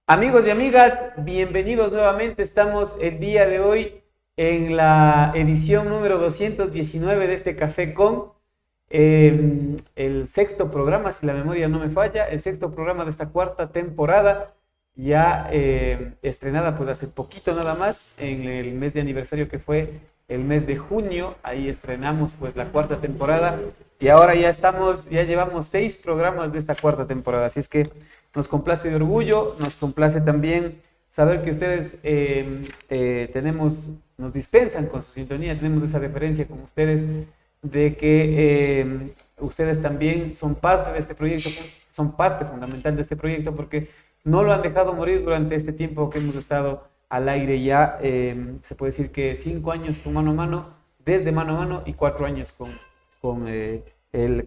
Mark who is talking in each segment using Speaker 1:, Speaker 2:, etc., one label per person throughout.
Speaker 1: Amigos y amigas, bienvenidos nuevamente. Estamos el día de hoy en la edición número 219 de este Café con el sexto programa, si la memoria no me falla, el sexto programa de esta cuarta temporada, ya estrenada pues hace poquito nada más, en el mes de aniversario que fue el mes de junio. Ahí estrenamos pues la cuarta temporada y ahora ya llevamos 6 programas de esta cuarta temporada, así es que nos complace de orgullo, nos complace también saber que ustedes nos dispensan con su sintonía, tenemos esa referencia con ustedes de que ustedes también son parte de este proyecto, son parte fundamental de este proyecto porque no lo han dejado morir durante este tiempo que hemos estado al aire ya. Se puede decir que 5 años con mano a mano, desde mano a mano, y 4 años con el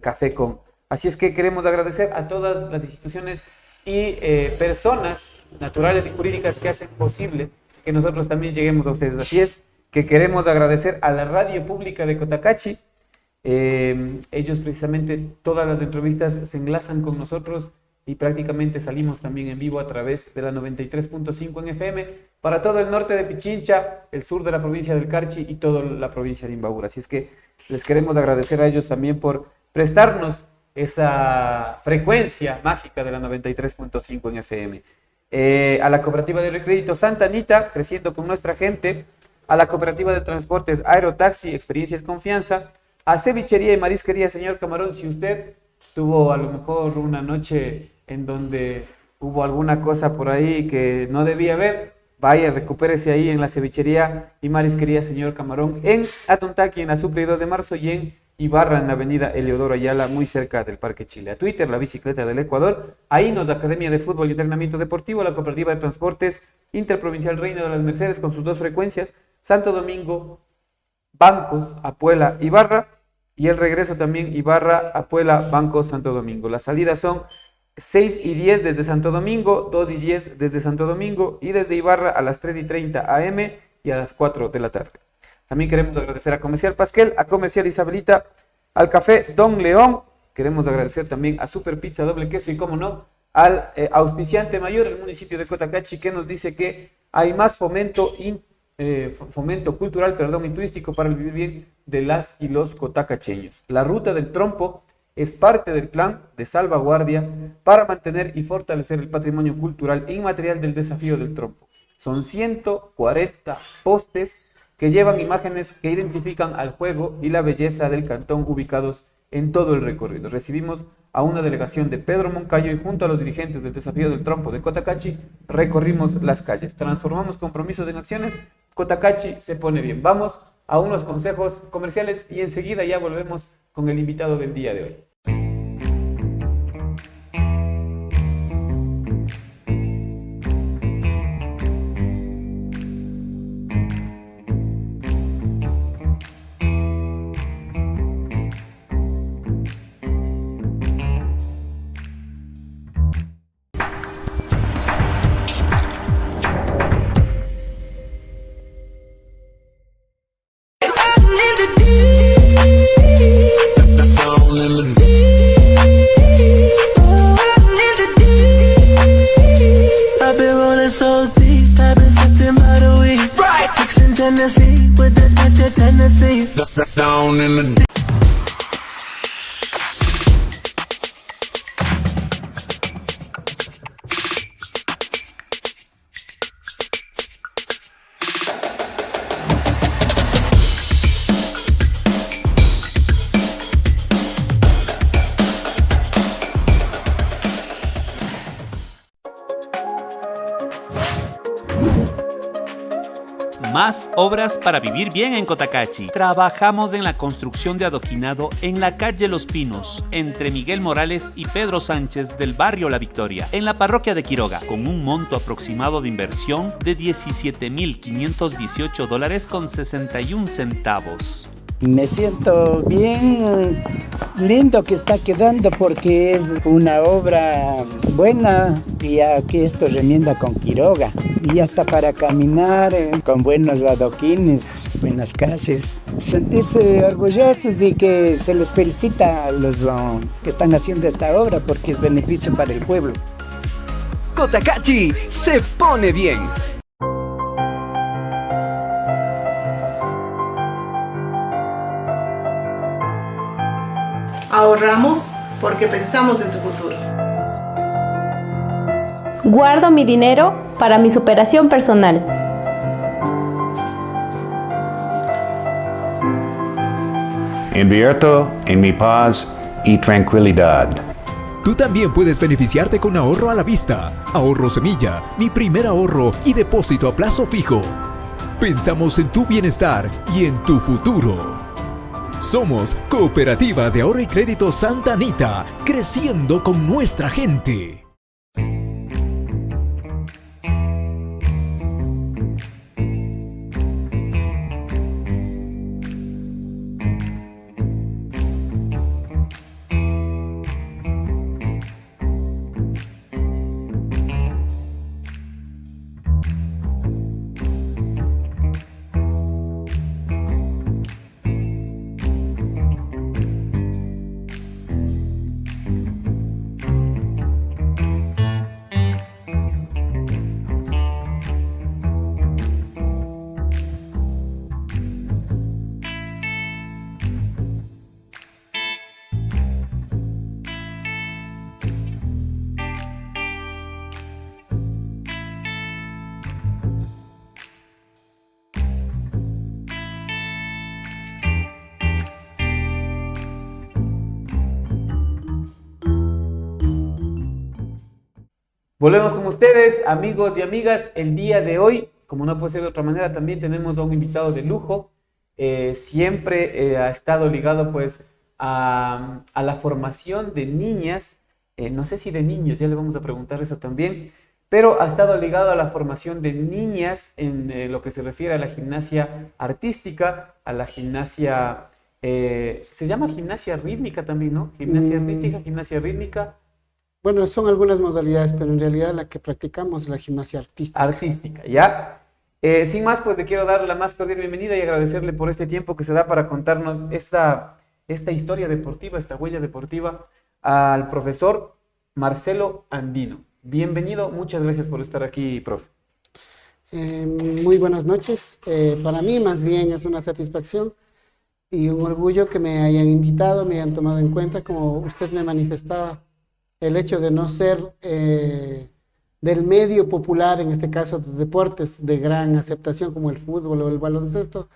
Speaker 1: Café con. Así es que queremos agradecer a todas las instituciones y personas naturales y jurídicas que hacen posible que nosotros también lleguemos a ustedes. Así es que queremos agradecer a la Radio Pública de Cotacachi. Ellos precisamente, todas las entrevistas se enlazan con nosotros y prácticamente salimos también en vivo a través de la 93.5 en FM para todo el norte de Pichincha, el sur de la provincia del Carchi y toda la provincia de Imbabura. Así es que les queremos agradecer a ellos también por prestarnos esa frecuencia mágica de la 93.5 en FM. A la Cooperativa de Recrédito Santa Anita, creciendo con nuestra gente. A la Cooperativa de Transportes Aerotaxi, Experiencias Confianza. A Cevichería y Marisquería Señor Camarón. Si usted tuvo a lo mejor una noche en donde hubo alguna cosa por ahí que no debía haber, vaya, recupérese ahí en la Cevichería y Marisquería Señor Camarón, en Atontaqui, en la Sucre 2 de marzo, y en Ibarra, en la avenida Eleodoro Ayala, muy cerca del Parque Chile. A Twitter, la bicicleta del Ecuador. Ahí nos Academia de Fútbol y Entrenamiento Deportivo, la Cooperativa de Transportes Interprovincial Reina de las Mercedes con sus 2 frecuencias, Santo Domingo, Bancos, Apuela, Ibarra, y el regreso también Ibarra, Apuela, Bancos, Santo Domingo. Las salidas son 6 y 10 desde Santo Domingo, 2 y 10 desde Santo Domingo, y desde Ibarra a las 3 y 30 AM y a las 4 de la tarde. También queremos agradecer a Comercial Pasquel, a Comercial Isabelita, al Café Don León. Queremos agradecer también a Super Pizza Doble Queso y, como no, al auspiciante mayor del municipio de Cotacachi, que nos dice que hay más fomento cultural, y turístico para el vivir bien de las y los cotacacheños. La Ruta del Trompo es parte del plan de salvaguardia para mantener y fortalecer el patrimonio cultural e inmaterial del Desafío del Trompo. Son 140 postes que llevan imágenes que identifican al juego y la belleza del cantón ubicados en todo el recorrido. Recibimos a una delegación de Pedro Moncayo y junto a los dirigentes del Desafío del Trompo de Cotacachi recorrimos las calles. Transformamos compromisos en acciones. Cotacachi se pone bien. Vamos a unos consejos comerciales y enseguida ya volvemos con el invitado del día de hoy.
Speaker 2: Más obras para vivir bien en Cotacachi. Trabajamos en la construcción de adoquinado en la calle Los Pinos, entre Miguel Morales y Pedro Sánchez del barrio La Victoria, en la parroquia de Quiroga, con un monto aproximado de inversión de $17,518.61.
Speaker 3: Me siento bien lindo que está quedando porque es una obra buena, ya que esto remienda con Quiroga. Y ya está para caminar con buenos adoquines, buenas calles. Sentirse orgullosos de que se les felicita a los que están haciendo esta obra porque es beneficio para el pueblo.
Speaker 4: Cotacachi se pone bien.
Speaker 5: Ahorramos porque pensamos en tu futuro.
Speaker 6: Guardo mi dinero para mi superación personal.
Speaker 7: Invierto en mi paz y tranquilidad.
Speaker 8: Tú también puedes beneficiarte con ahorro a la vista, ahorro semilla, mi primer ahorro y depósito a plazo fijo. Pensamos en tu bienestar y en tu futuro. Somos Cooperativa de Ahorro y Crédito Santa Anita, creciendo con nuestra gente.
Speaker 1: Volvemos con ustedes, amigos y amigas. El día de hoy, como no puede ser de otra manera, también tenemos a un invitado de lujo. Siempre ha estado ligado pues a la formación de niñas, no sé si de niños, ya le vamos a preguntar eso también, pero ha estado ligado a la formación de niñas en lo que se refiere a la gimnasia artística, a la gimnasia, se llama gimnasia rítmica también, ¿no? Gimnasia artística, gimnasia rítmica.
Speaker 9: Bueno, son algunas modalidades, pero en realidad la que practicamos es la gimnasia artística.
Speaker 1: Artística, ¿ya? Sin más, pues le quiero dar la más cordial bienvenida y agradecerle por este tiempo que se da para contarnos esta historia deportiva, esta huella deportiva, al profesor Marcelo Andino. Bienvenido, muchas gracias por estar aquí, profe.
Speaker 9: Muy buenas noches. Para mí más bien es una satisfacción y un orgullo que me hayan invitado, me hayan tomado en cuenta, como usted me manifestaba. El hecho de no ser del medio popular, en este caso de deportes de gran aceptación como el fútbol o el baloncesto,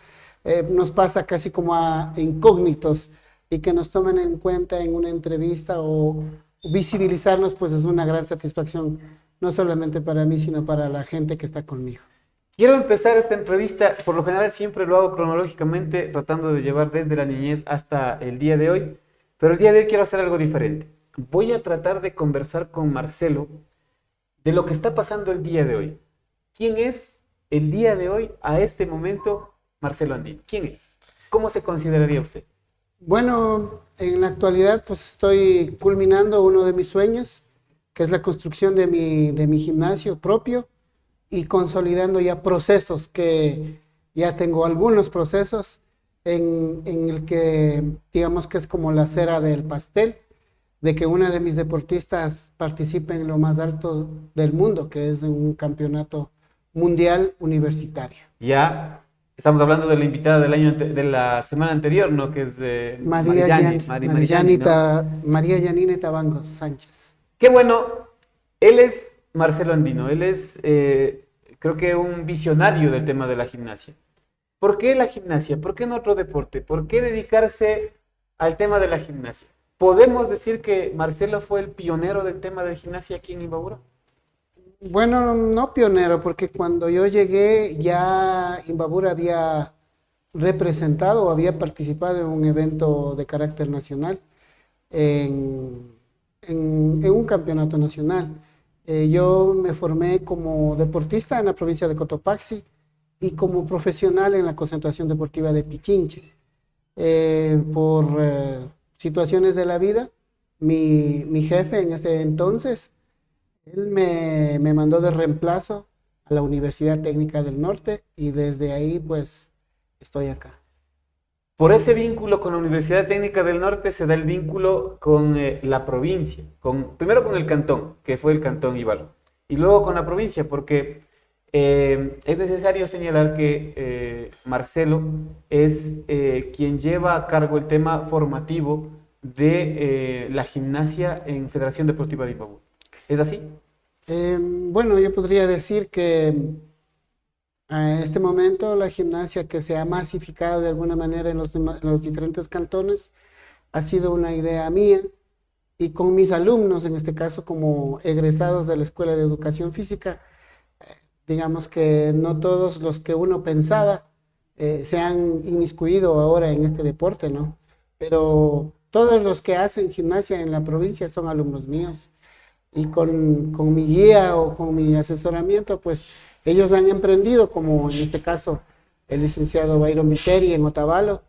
Speaker 9: nos pasa casi como a incógnitos, y que nos tomen en cuenta en una entrevista o visibilizarnos, pues es una gran satisfacción, no solamente para mí, sino para la gente que está conmigo.
Speaker 1: Quiero empezar esta entrevista, por lo general siempre lo hago cronológicamente, tratando de llevar desde la niñez hasta el día de hoy, pero el día de hoy quiero hacer algo diferente. Voy a tratar de conversar con Marcelo de lo que está pasando el día de hoy. ¿Quién es el día de hoy, a este momento, Marcelo Andino? ¿Quién es? ¿Cómo se consideraría usted?
Speaker 9: Bueno, en la actualidad pues estoy culminando uno de mis sueños, que es la construcción de mi gimnasio propio y consolidando ya procesos, que ya tengo algunos procesos en el que digamos que es como la cera del pastel, de que una de mis deportistas participe en lo más alto del mundo, que es un campeonato mundial universitario.
Speaker 1: Ya estamos hablando de la invitada de la semana anterior, ¿no? Que es
Speaker 9: María Yanine Tabangos Sánchez.
Speaker 1: Qué bueno, él es Marcelo Andino, él es creo que un visionario del tema de la gimnasia. ¿Por qué la gimnasia? ¿Por qué no otro deporte? ¿Por qué dedicarse al tema de la gimnasia? ¿Podemos decir que Marcelo fue el pionero del tema de gimnasia aquí en Imbabura?
Speaker 9: Bueno, no pionero, porque cuando yo llegué ya Imbabura había representado o había participado en un evento de carácter nacional, en un campeonato nacional. Yo me formé como deportista en la provincia de Cotopaxi y como profesional en la concentración deportiva de Pichinche. Por situaciones de la vida, mi jefe en ese entonces, él me mandó de reemplazo a la Universidad Técnica del Norte, y desde ahí pues estoy acá.
Speaker 1: Por ese vínculo con la Universidad Técnica del Norte se da el vínculo con la provincia, primero con el cantón, que fue el Cantón Ivalo, y luego con la provincia, porque es necesario señalar que Marcelo es quien lleva a cargo el tema formativo de la gimnasia en Federación Deportiva de Imbabura. ¿Es así?
Speaker 9: Bueno, yo podría decir que a este momento la gimnasia que se ha masificado de alguna manera en los diferentes cantones ha sido una idea mía y con mis alumnos, en este caso como egresados de la Escuela de Educación Física, digamos que no todos los que uno pensaba se han inmiscuido ahora en este deporte, ¿no? Pero todos los que hacen gimnasia en la provincia son alumnos míos. Y con mi guía o con mi asesoramiento, pues ellos han emprendido, como en este caso el licenciado Byron Viteri en Otavalo.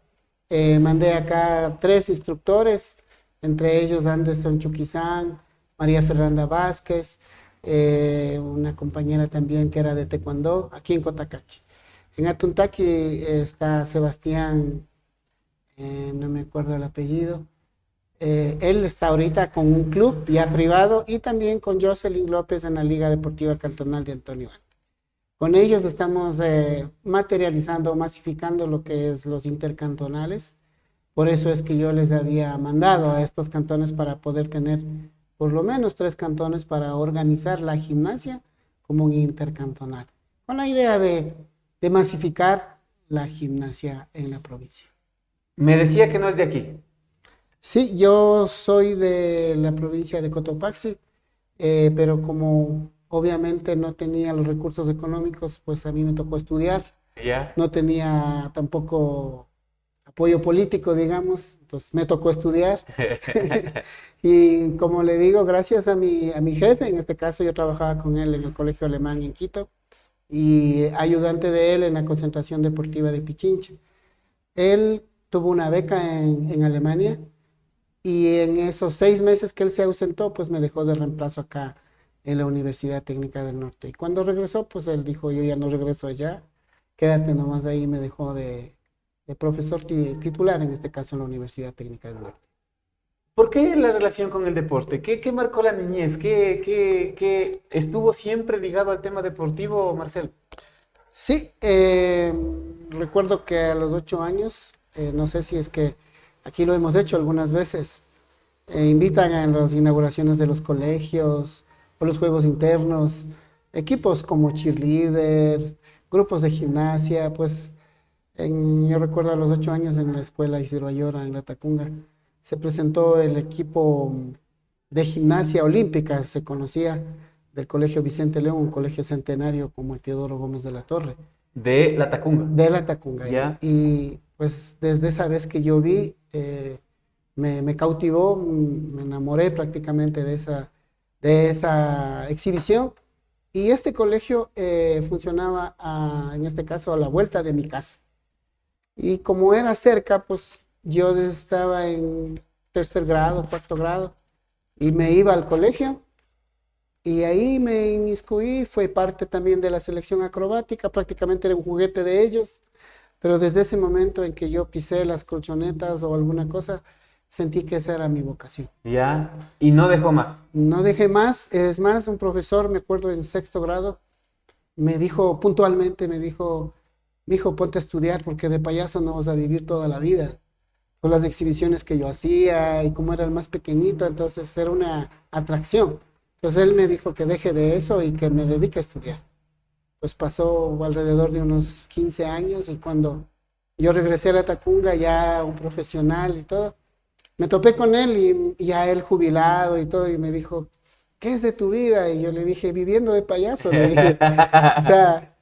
Speaker 9: Mandé acá 3 instructores, entre ellos Anderson Chuquizán, María Fernanda Vázquez, una compañera también que era de Taekwondo, aquí en Cotacachi. En Atuntaqui está Sebastián, no me acuerdo el apellido. Él está ahorita con un club ya privado y también con Jocelyn López en la Liga Deportiva Cantonal de Antonio Ante. Con ellos estamos materializando, masificando lo que es los intercantonales. Por eso es que yo les había mandado a estos cantones para poder tener por lo menos 3 cantones para organizar la gimnasia como un intercantonal, con la idea de masificar la gimnasia en la provincia.
Speaker 1: Me decía que no es de aquí.
Speaker 9: Sí, yo soy de la provincia de Cotopaxi, pero como obviamente no tenía los recursos económicos, pues a mí me tocó estudiar.
Speaker 1: ¿Ya?
Speaker 9: No tenía tampoco apoyo político, digamos, entonces me tocó estudiar. Y como le digo, gracias a mi jefe, en este caso yo trabajaba con él en el Colegio Alemán en Quito, y ayudante de él en la concentración deportiva de Pichincha. Él tuvo una beca en Alemania. Y en esos 6 meses que él se ausentó, pues me dejó de reemplazo acá en la Universidad Técnica del Norte. Y cuando regresó, pues él dijo, yo ya no regreso allá, quédate nomás ahí, me dejó de profesor titular, en este caso en la Universidad Técnica del Norte.
Speaker 1: ¿Por qué la relación con el deporte? ¿Qué marcó la niñez? ¿Qué estuvo siempre ligado al tema deportivo, Marcelo?
Speaker 9: Sí, recuerdo que a los 8 años, no sé si es que aquí lo hemos hecho algunas veces, invitan a las inauguraciones de los colegios o los juegos internos, equipos como cheerleaders, grupos de gimnasia, pues yo recuerdo a los 8 años en la escuela Isidro Ayora, en La Tacunga, se presentó el equipo de gimnasia olímpica, se conocía, del Colegio Vicente León, un colegio centenario como el Teodoro Gómez de la Torre.
Speaker 1: De La Tacunga.
Speaker 9: De La Tacunga,
Speaker 1: ¿ya?
Speaker 9: Y pues desde esa vez que yo vi, me cautivó, me enamoré prácticamente de esa exhibición. Y este colegio funcionaba, en este caso, a la vuelta de mi casa. Y como era cerca, pues yo estaba en 3er grado, 4º grado, y me iba al colegio. Y ahí me inmiscuí, fue parte también de la selección acrobática, prácticamente era un juguete de ellos. Pero desde ese momento en que yo pisé las colchonetas o alguna cosa, sentí que esa era mi vocación.
Speaker 1: Ya, y no dejó más.
Speaker 9: No dejé más, es más, un profesor, me acuerdo en 6º grado, me dijo puntualmente, mijo, ponte a estudiar porque de payaso no vas a vivir toda la vida. Por las exhibiciones que yo hacía y como era el más pequeñito, entonces era una atracción. Entonces él me dijo que deje de eso y que me dedique a estudiar. Pues pasó alrededor de unos 15 años y cuando yo regresé a La Tacunga, ya un profesional y todo, me topé con él y ya él jubilado y todo, y me dijo, ¿qué es de tu vida? Y yo le dije, viviendo de payaso, le dije, o sea,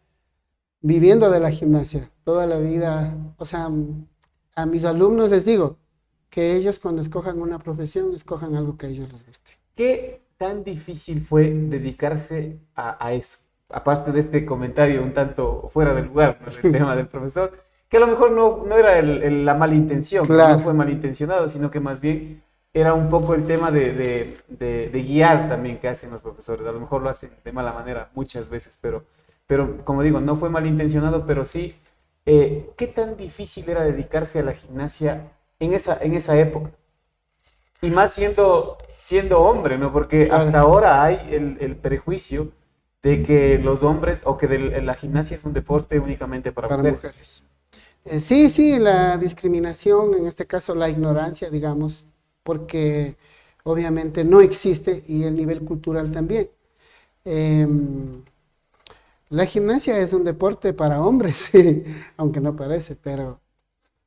Speaker 9: viviendo de la gimnasia, toda la vida. O sea, a mis alumnos les digo que ellos cuando escojan una profesión, escojan algo que a ellos les guste.
Speaker 1: ¿Qué tan difícil fue dedicarse a eso? Aparte de este comentario un tanto fuera del lugar, ¿no? El tema del profesor, que a lo mejor no era la mala intención,
Speaker 9: claro.
Speaker 1: No fue malintencionado, sino que más bien era un poco el tema de guiar también que hacen los profesores. A lo mejor lo hacen de mala manera muchas veces, pero como digo, no fue malintencionado, pero sí, ¿qué tan difícil era dedicarse a la gimnasia en esa época? Y más siendo hombre, ¿no? Porque
Speaker 9: claro.
Speaker 1: Hasta ahora hay el prejuicio de que los hombres o que la gimnasia es un deporte únicamente para mujeres.
Speaker 9: Sí, la discriminación, en este caso la ignorancia, digamos, porque obviamente no existe y el nivel cultural también. La gimnasia es un deporte para hombres, aunque no parece, pero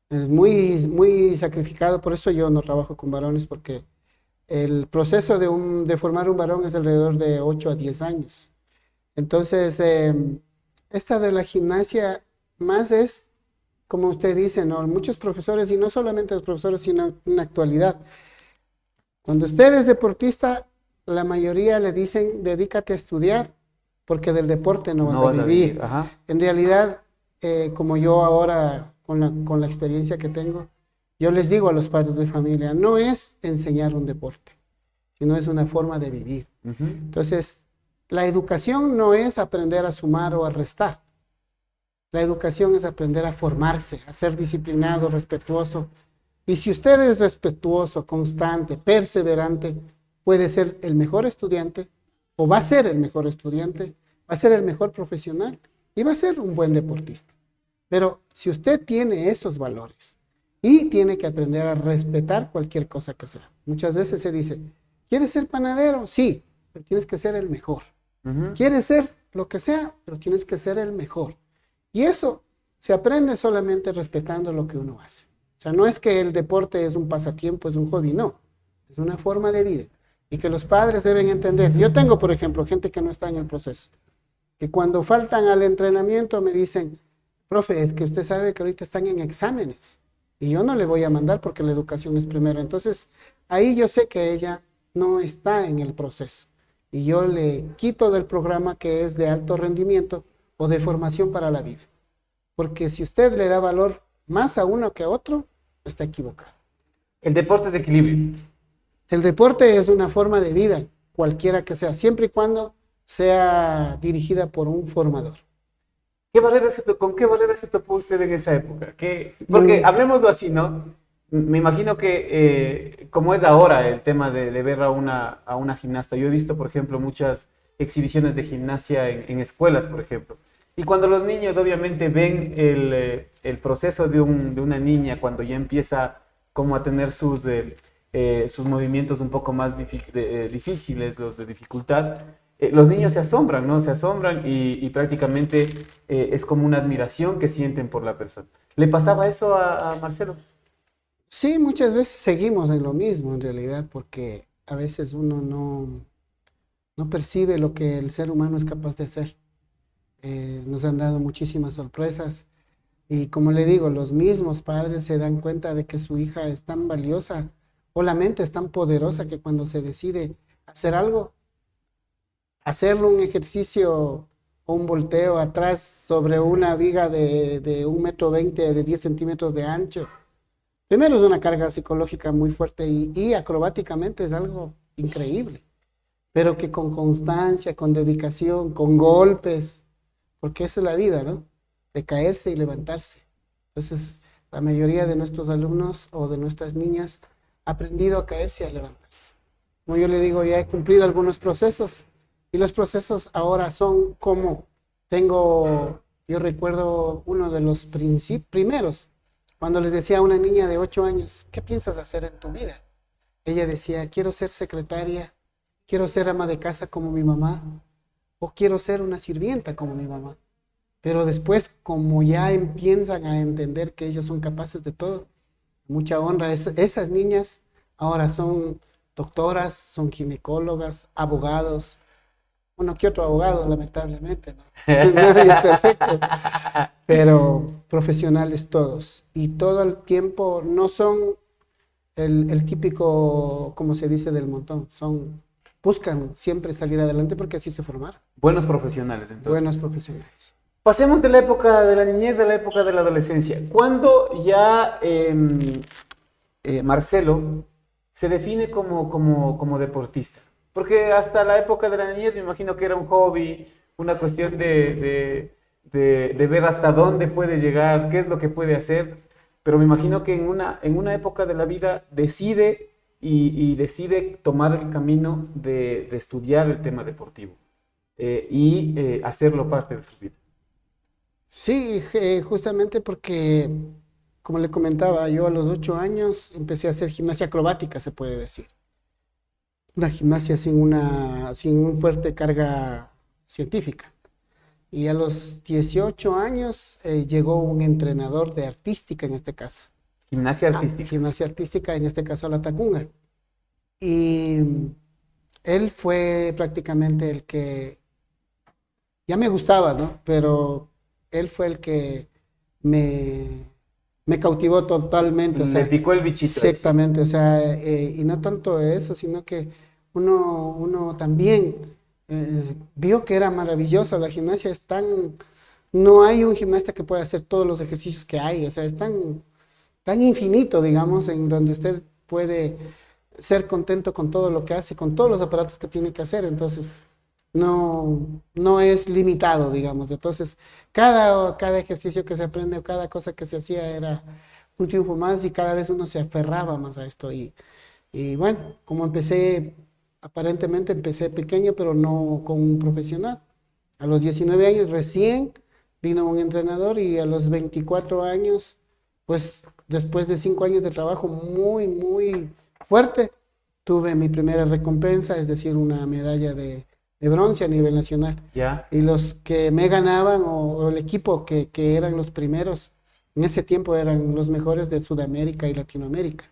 Speaker 9: es muy sacrificado, por eso yo no trabajo con varones, porque el proceso de formar un varón es alrededor de 8 a 10 años. Entonces, esta de la gimnasia más es, como usted dice, ¿no? Muchos profesores, y no solamente los profesores, sino en la actualidad, cuando usted es deportista, la mayoría le dicen, dedícate a estudiar, porque del deporte no vas a vivir. En realidad, como yo ahora, con la experiencia que tengo, yo les digo a los padres de familia, no es enseñar un deporte, sino es una forma de vivir. Entonces, la educación no es aprender a sumar o a restar. La educación es aprender a formarse, a ser disciplinado, respetuoso. Y si usted es respetuoso, constante, perseverante, puede ser el mejor estudiante, o va a ser el mejor estudiante, va a ser el mejor profesional y va a ser un buen deportista. Pero si usted tiene esos valores y tiene que aprender a respetar cualquier cosa que sea. Muchas veces se dice, ¿quieres ser panadero? Sí, pero tienes que ser el mejor. ¿Quieres ser lo que sea? Pero tienes que ser el mejor. Y eso se aprende solamente respetando lo que uno hace. O sea, no es que el deporte es un pasatiempo, es un hobby, no. Es una forma de vida. Y que los padres deben entender. Yo tengo, por ejemplo, gente que no está en el proceso, que cuando faltan al entrenamiento me dicen, profe, es que usted sabe que ahorita están en exámenes y yo no le voy a mandar porque la educación es primero. Entonces, ahí yo sé que ella no está en el proceso y yo le quito del programa que es de alto rendimiento o de formación para la vida. Porque si usted le da valor más a uno que a otro, está equivocado.
Speaker 1: El deporte es equilibrio.
Speaker 9: El deporte es una forma de vida, cualquiera que sea, siempre y cuando sea dirigida por un formador.
Speaker 1: ¿Con qué barreras se topó usted en esa época? Porque hablemoslo así, ¿no? Me imagino que como es ahora el tema de ver a una gimnasta, yo he visto, por ejemplo, muchas exhibiciones de gimnasia en escuelas, por ejemplo. Y cuando los niños obviamente ven el proceso de una niña, cuando ya empieza como a tener sus movimientos un poco más difíciles, los de dificultad, los niños se asombran, ¿no? Se asombran y prácticamente es como una admiración que sienten por la persona. ¿Le pasaba eso a Marcelo?
Speaker 9: Sí, muchas veces seguimos en lo mismo en realidad, porque a veces uno no percibe lo que el ser humano es capaz de hacer. Nos han dado muchísimas sorpresas y como le digo, los mismos padres se dan cuenta de que su hija es tan valiosa o la mente es tan poderosa que cuando se decide hacer algo, hacerlo un ejercicio o un volteo atrás sobre una viga de 1,20 m, de 10 centímetros de ancho, primero es una carga psicológica muy fuerte y acrobáticamente es algo increíble, pero que con constancia, con dedicación, con golpes, porque esa es la vida, ¿no? De caerse y levantarse. Entonces, la mayoría de nuestros alumnos o de nuestras niñas ha aprendido a caerse y a levantarse. Como yo le digo, ya he cumplido algunos procesos y los procesos ahora son como yo recuerdo uno de los primeros, cuando les decía a una niña de 8 años, ¿qué piensas hacer en tu vida? Ella decía, quiero ser secretaria, quiero ser ama de casa como mi mamá, o quiero ser una sirvienta como mi mamá. Pero después, como ya empiezan a entender que ellas son capaces de todo, mucha honra, esas niñas ahora son doctoras, son ginecólogas, abogados. Bueno, ¿qué otro abogado? Lamentablemente, ¿no? Nadie es perfecto. Pero profesionales todos. Y todo el tiempo no son el típico, como se dice, del montón. Buscan siempre salir adelante porque así se formaron.
Speaker 1: Buenos profesionales, entonces.
Speaker 9: Buenos profesionales.
Speaker 1: Pasemos de la época de la niñez a la época de la adolescencia. ¿Cuándo ya Marcelo se define como deportista? Porque hasta la época de la niñez me imagino que era un hobby, una cuestión de ver hasta dónde puede llegar, qué es lo que puede hacer. Pero me imagino que en una época de la vida decide y decide tomar el camino de estudiar el tema deportivo. hacerlo parte de su vida.
Speaker 9: Sí, justamente porque, como le comentaba, yo a los 8 años empecé a hacer gimnasia acrobática, se puede decir. Una gimnasia sin un fuerte carga científica. Y a los 18 años llegó un entrenador de artística en este caso.
Speaker 1: Gimnasia artística.
Speaker 9: Gimnasia artística, en este caso a la Tacunga. Y él fue prácticamente el que, ya me gustaba, ¿no? Pero él fue el que me cautivó totalmente. O sea,
Speaker 1: le picó el bichito.
Speaker 9: Exactamente, o sea, y no tanto eso, sino que uno también vio que era maravilloso. La gimnasia es no hay un gimnasta que pueda hacer todos los ejercicios que hay, o sea, es tan infinito, digamos, en donde usted puede ser contento con todo lo que hace, con todos los aparatos que tiene que hacer. Entonces no es limitado, digamos. Entonces cada ejercicio que se aprende o cada cosa que se hacía era un triunfo más, y cada vez uno se aferraba más a esto. Y bueno, como aparentemente empecé pequeño, pero no con un profesional. A los 19 años recién vino un entrenador, y a los 24 años, pues después de 5 años de trabajo muy, muy fuerte, tuve mi primera recompensa, es decir, una medalla de bronce a nivel nacional.
Speaker 1: ¿Ya?
Speaker 9: Y los que me ganaban, o el equipo que eran los primeros, en ese tiempo eran los mejores de Sudamérica y Latinoamérica.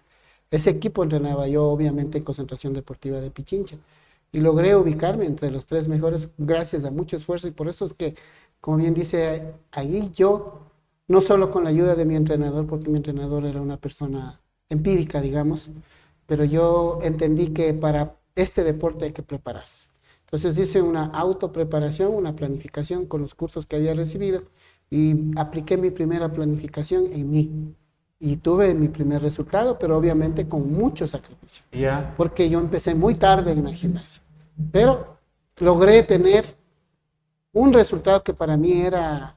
Speaker 9: Ese equipo entrenaba yo, obviamente, en Concentración Deportiva de Pichincha. Y logré ubicarme entre los 3 mejores gracias a mucho esfuerzo. Y por eso es que, como bien dice, ahí yo, no solo con la ayuda de mi entrenador, porque mi entrenador era una persona empírica, digamos, pero yo entendí que para este deporte hay que prepararse. Entonces hice una autopreparación, una planificación con los cursos que había recibido, y apliqué mi primera planificación en mí. Y tuve mi primer resultado, pero obviamente con mucho sacrificio.
Speaker 1: ¿Ya?
Speaker 9: Porque yo empecé muy tarde en la gimnasia. Pero logré tener un resultado que para mí era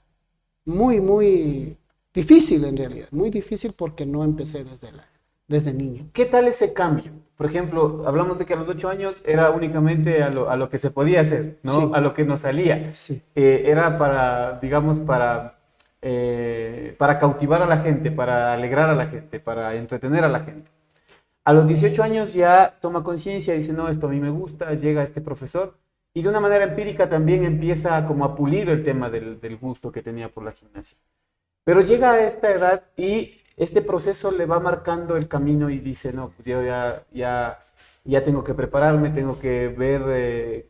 Speaker 9: muy, muy difícil en realidad. Muy difícil porque no empecé desde niño.
Speaker 1: ¿Qué tal ese cambio? Por ejemplo, hablamos de que a los 8 años era únicamente a lo que se podía hacer, ¿no?
Speaker 9: Sí.
Speaker 1: A lo que nos salía.
Speaker 9: Sí.
Speaker 1: Era para, digamos, para cautivar a la gente, para alegrar a la gente, para entretener a la gente. A los 18 años ya toma conciencia, dice, no, esto a mí me gusta, llega este profesor, y de una manera empírica también empieza como a pulir el tema del gusto que tenía por la gimnasia. Pero llega a esta edad y este proceso le va marcando el camino, y dice, no, pues yo ya tengo que prepararme, tengo que ver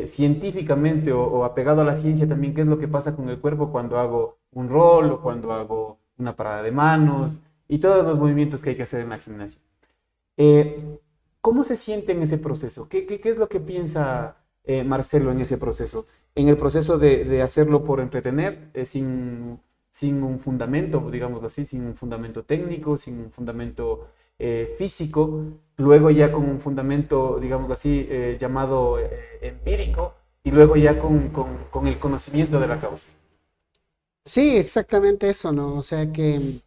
Speaker 1: científicamente o apegado a la ciencia también qué es lo que pasa con el cuerpo cuando hago un roll o cuando hago una parada de manos y todos los movimientos que hay que hacer en la gimnasia. ¿Cómo se siente en ese proceso? ¿Qué es lo que piensa Marcelo en ese proceso? En el proceso de hacerlo por entretener, sin un fundamento, digámoslo así, sin un fundamento técnico, sin un fundamento físico, luego ya con un fundamento, digámoslo así, llamado empírico, y luego ya con el conocimiento de la causa.
Speaker 9: Sí, exactamente eso, ¿no? O sea que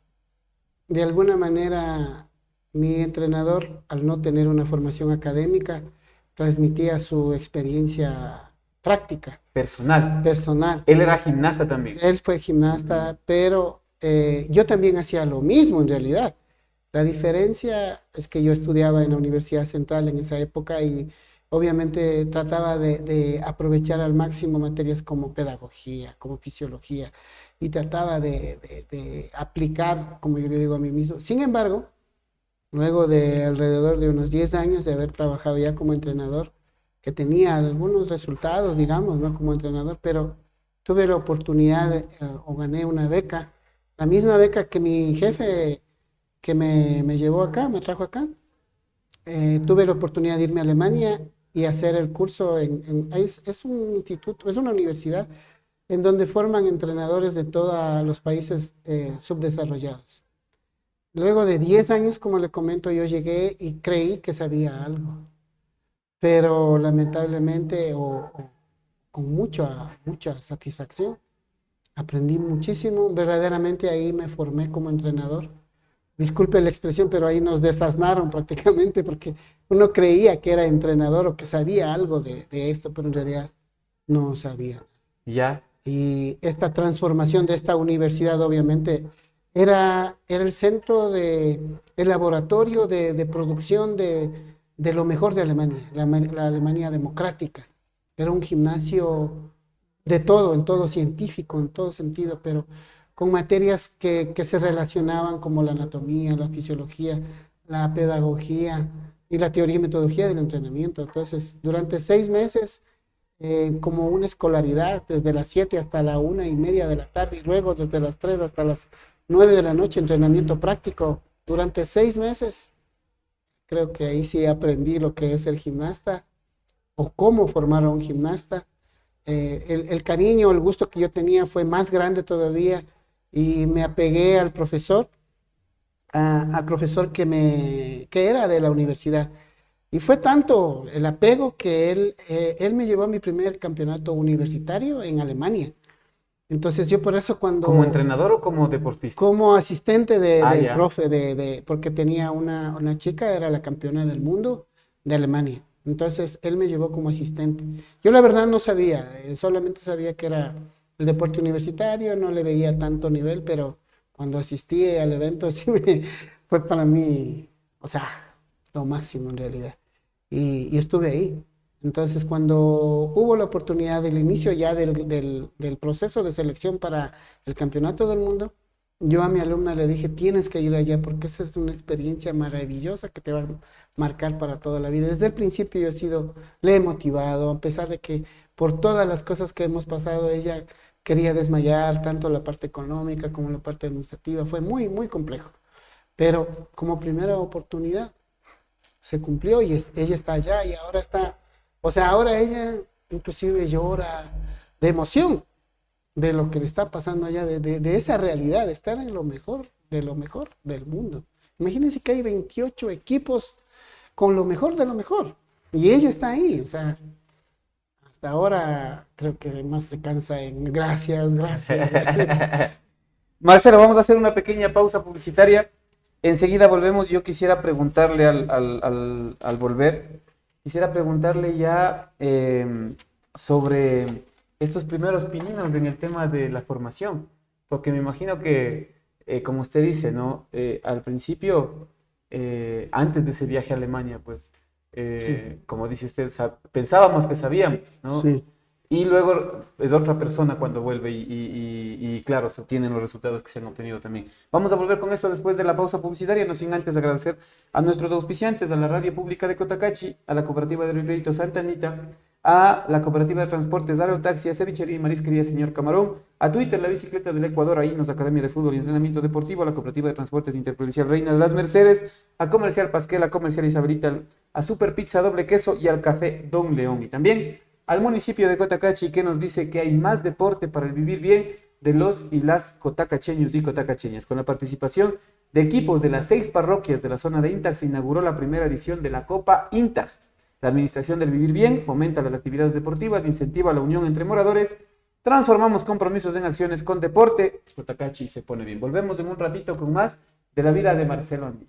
Speaker 9: de alguna manera mi entrenador, al no tener una formación académica, transmitía su experiencia práctica. Personal.
Speaker 1: Él era gimnasta también.
Speaker 9: Él fue gimnasta, pero yo también hacía lo mismo en realidad. La diferencia es que yo estudiaba en la Universidad Central en esa época, y obviamente trataba de aprovechar al máximo materias como pedagogía, como fisiología, y trataba de aplicar, como yo le digo a mí mismo. Sin embargo, luego de alrededor de unos 10 años de haber trabajado ya como entrenador, que tenía algunos resultados, digamos, ¿no? Como entrenador, pero tuve la oportunidad o gané una beca, la misma beca que mi jefe que me llevó acá, me trajo acá. Tuve la oportunidad de irme a Alemania y hacer el curso es un instituto, es una universidad en donde forman entrenadores de todos los países subdesarrollados. Luego de 10 años, como le comento, yo llegué y creí que sabía algo, pero lamentablemente con mucha satisfacción aprendí muchísimo. Verdaderamente ahí me formé como entrenador. Disculpe la expresión, pero ahí nos desasnaron prácticamente, porque uno creía que era entrenador o que sabía algo de esto, pero en realidad no sabía.
Speaker 1: Ya.
Speaker 9: Y esta transformación de esta universidad, obviamente, era el centro el laboratorio de producción de lo mejor de Alemania, la Alemania democrática. Era un gimnasio de todo, en todo científico, en todo sentido, pero con materias que se relacionaban como la anatomía, la fisiología, la pedagogía y la teoría y metodología del entrenamiento. Entonces, durante 6 meses, como una escolaridad, desde las 7 hasta la 1:30 de la tarde, y luego desde las 3 hasta las 9 de la noche, entrenamiento práctico, durante 6 meses. Creo que ahí sí aprendí lo que es el gimnasta, o cómo formar a un gimnasta. El cariño, el gusto que yo tenía fue más grande todavía, y me apegué al profesor, que era de la universidad. Y fue tanto el apego que él me llevó a mi primer campeonato universitario en Alemania. Entonces yo por eso cuando...
Speaker 1: ¿Como entrenador o como deportista?
Speaker 9: Como asistente del
Speaker 1: ya.
Speaker 9: profe, porque tenía una chica, era la campeona del mundo de Alemania. Entonces él me llevó como asistente. Yo la verdad no sabía, solamente sabía que era el deporte universitario, no le veía tanto nivel, pero cuando asistí al evento sí fue para mí, o sea, lo máximo en realidad. Y estuve ahí. Entonces, cuando hubo la oportunidad del inicio ya del proceso de selección para el campeonato del mundo, yo a mi alumna le dije, tienes que ir allá porque esa es una experiencia maravillosa que te va a marcar para toda la vida. Desde el principio le he motivado, a pesar de que por todas las cosas que hemos pasado, ella quería desmayar, tanto la parte económica como la parte administrativa. Fue muy, muy complejo. Pero como primera oportunidad se cumplió y ella está allá y ahora está... O sea, ahora ella inclusive llora de emoción de lo que le está pasando allá, de esa realidad, de estar en lo mejor del mundo. Imagínense que hay 28 equipos con lo mejor de lo mejor. Y ella está ahí, o sea, hasta ahora creo que más se cansa en gracias.
Speaker 1: Marcelo, vamos a hacer una pequeña pausa publicitaria. Enseguida volvemos. Yo quisiera preguntarle al volver... Quisiera preguntarle ya sobre estos primeros pininos en el tema de la formación, porque me imagino que, como usted dice, ¿no? Al principio, antes de ese viaje a Alemania, pues, sí. Como dice usted, pensábamos que sabíamos, ¿no?
Speaker 9: Sí.
Speaker 1: Y luego es otra persona cuando vuelve y claro, se obtienen los resultados que se han obtenido también. Vamos a volver con esto después de la pausa publicitaria, no sin antes agradecer a nuestros auspiciantes, a la Radio Pública de Cotacachi, a la Cooperativa de Crédito Santa Anita, a la Cooperativa de Transportes Aerotaxi, a Cevichería y Marisquería Señor Camarón, a Twitter, la Bicicleta del Ecuador, a INOS, Academia de Fútbol y Entrenamiento Deportivo, a la Cooperativa de Transportes Interprovincial Reina de las Mercedes, a Comercial Pasquel, a Comercial Isabelita, a Super Pizza Doble Queso y al Café Don León. Y también al municipio de Cotacachi, que nos dice que hay más deporte para el vivir bien de los y las cotacacheños y cotacacheñas. Con la participación de equipos de las 6 parroquias de la zona de INTAG, se inauguró la primera edición de la Copa INTAG. La Administración del Vivir Bien fomenta las actividades deportivas, incentiva la unión entre moradores, transformamos compromisos en acciones con deporte. Cotacachi se pone bien. Volvemos en un ratito con más de la vida de Marcelo Andí.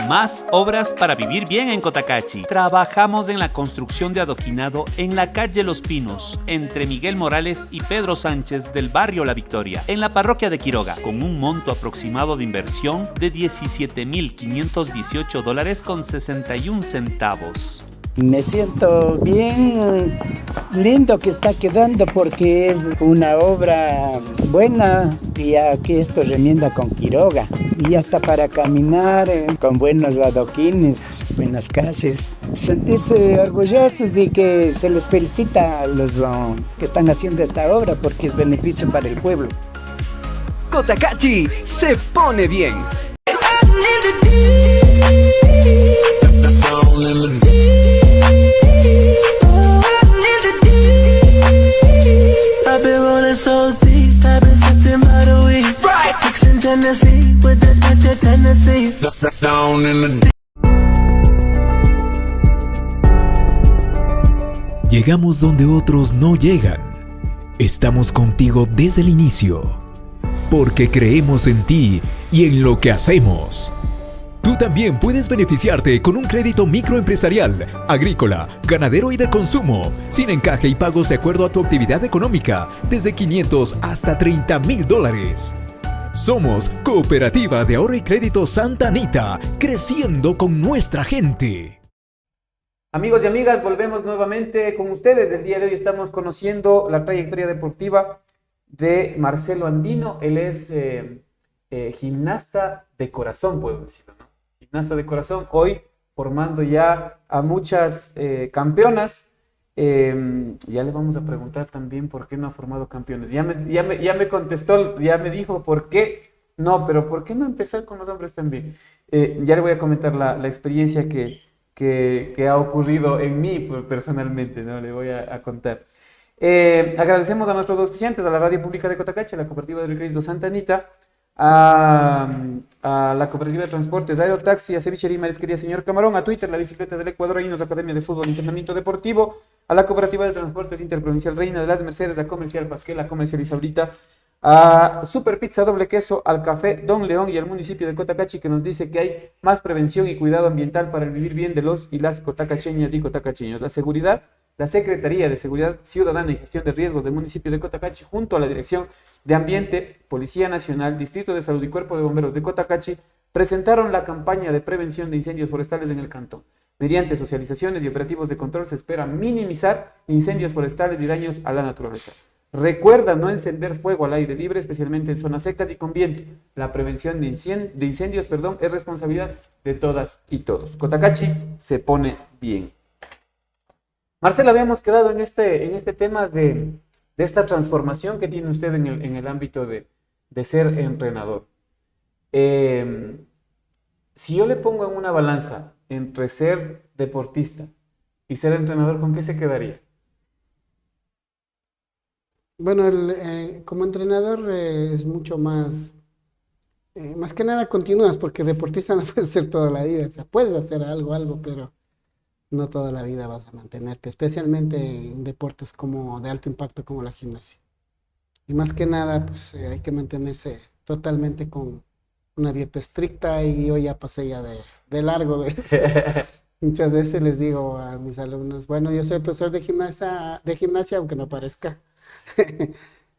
Speaker 2: Más obras para vivir bien en Cotacachi. Trabajamos en la construcción de adoquinado en la calle Los Pinos, entre Miguel Morales y Pedro Sánchez del barrio La Victoria, en la parroquia de Quiroga, con un monto aproximado de inversión de $17,518.61.
Speaker 3: Me siento bien lindo que está quedando porque es una obra buena y aquí esto remienda con Quiroga. Y hasta para caminar con buenos adoquines, buenas calles. Sentirse orgullosos de que se les felicita a los que están haciendo esta obra porque es beneficio para el pueblo.
Speaker 4: Cotacachi se pone bien.
Speaker 8: Llegamos donde otros no llegan. Estamos contigo desde el inicio, porque creemos en ti y en lo que hacemos. Tú también puedes beneficiarte con un crédito microempresarial, agrícola, ganadero y de consumo, sin encaje y pagos de acuerdo a tu actividad económica, desde 500 hasta $30,000. Somos Cooperativa de Ahorro y Crédito Santa Anita, creciendo con nuestra gente.
Speaker 1: Amigos y amigas, volvemos nuevamente con ustedes. El día de hoy estamos conociendo la trayectoria deportiva de Marcelo Andino. Él es gimnasta de corazón, puedo decirlo, ¿no? Gimnasta de corazón, hoy formando ya a muchas campeonas. Ya le vamos a preguntar también por qué no ha formado campeones. Ya me contestó, ya me dijo por qué no, pero ¿por qué no empezar con los hombres también? Ya le voy a comentar la experiencia que ha ocurrido en mí personalmente, ¿no? Le voy a contar. Agradecemos a nuestros dos auspiciantes, a la Radio Pública de Cotacachi, a la Cooperativa de Crédito Santa Anita, a la Cooperativa de Transportes Aerotaxi, a Cevichería y Marisquería Señor Camarón, a Twitter, la Bicicleta del Ecuador, a Inos Academia de Fútbol y Entrenamiento Deportivo, a la Cooperativa de Transportes Interprovincial Reina de las Mercedes, a Comercial Pasquel, a Comercial Isaurita, a Super Pizza Doble Queso, al Café Don León y al municipio de Cotacachi, que nos dice que hay más prevención y cuidado ambiental para el vivir bien de los y las cotacacheñas y cotacacheños. La seguridad, la Secretaría de Seguridad Ciudadana y Gestión de Riesgos del municipio de Cotacachi, junto a la Dirección de Ambiente, Policía Nacional, Distrito de Salud y Cuerpo de Bomberos de Cotacachi, presentaron la campaña de prevención de incendios forestales en el cantón. Mediante socializaciones y operativos de control se espera minimizar incendios forestales y daños a la naturaleza. Recuerda no encender fuego al aire libre, especialmente en zonas secas y con viento. La prevención de incendios, es responsabilidad de todas y todos. Cotacachi se pone bien. Marcela, habíamos quedado en este tema de esta transformación que tiene usted en el ámbito de ser entrenador. Si yo le pongo en una balanza entre ser deportista y ser entrenador, ¿con qué se quedaría?
Speaker 9: Bueno, como entrenador es mucho más que nada continúas, porque deportista no puedes ser toda la vida. O sea, puedes hacer algo, pero no toda la vida vas a mantenerte, especialmente en deportes como de alto impacto como la gimnasia. Y más que nada, pues hay que mantenerse totalmente con una dieta estricta, y yo ya pasé ya de largo de eso. Muchas veces les digo a mis alumnos, bueno, yo soy profesor de gimnasia, aunque no parezca.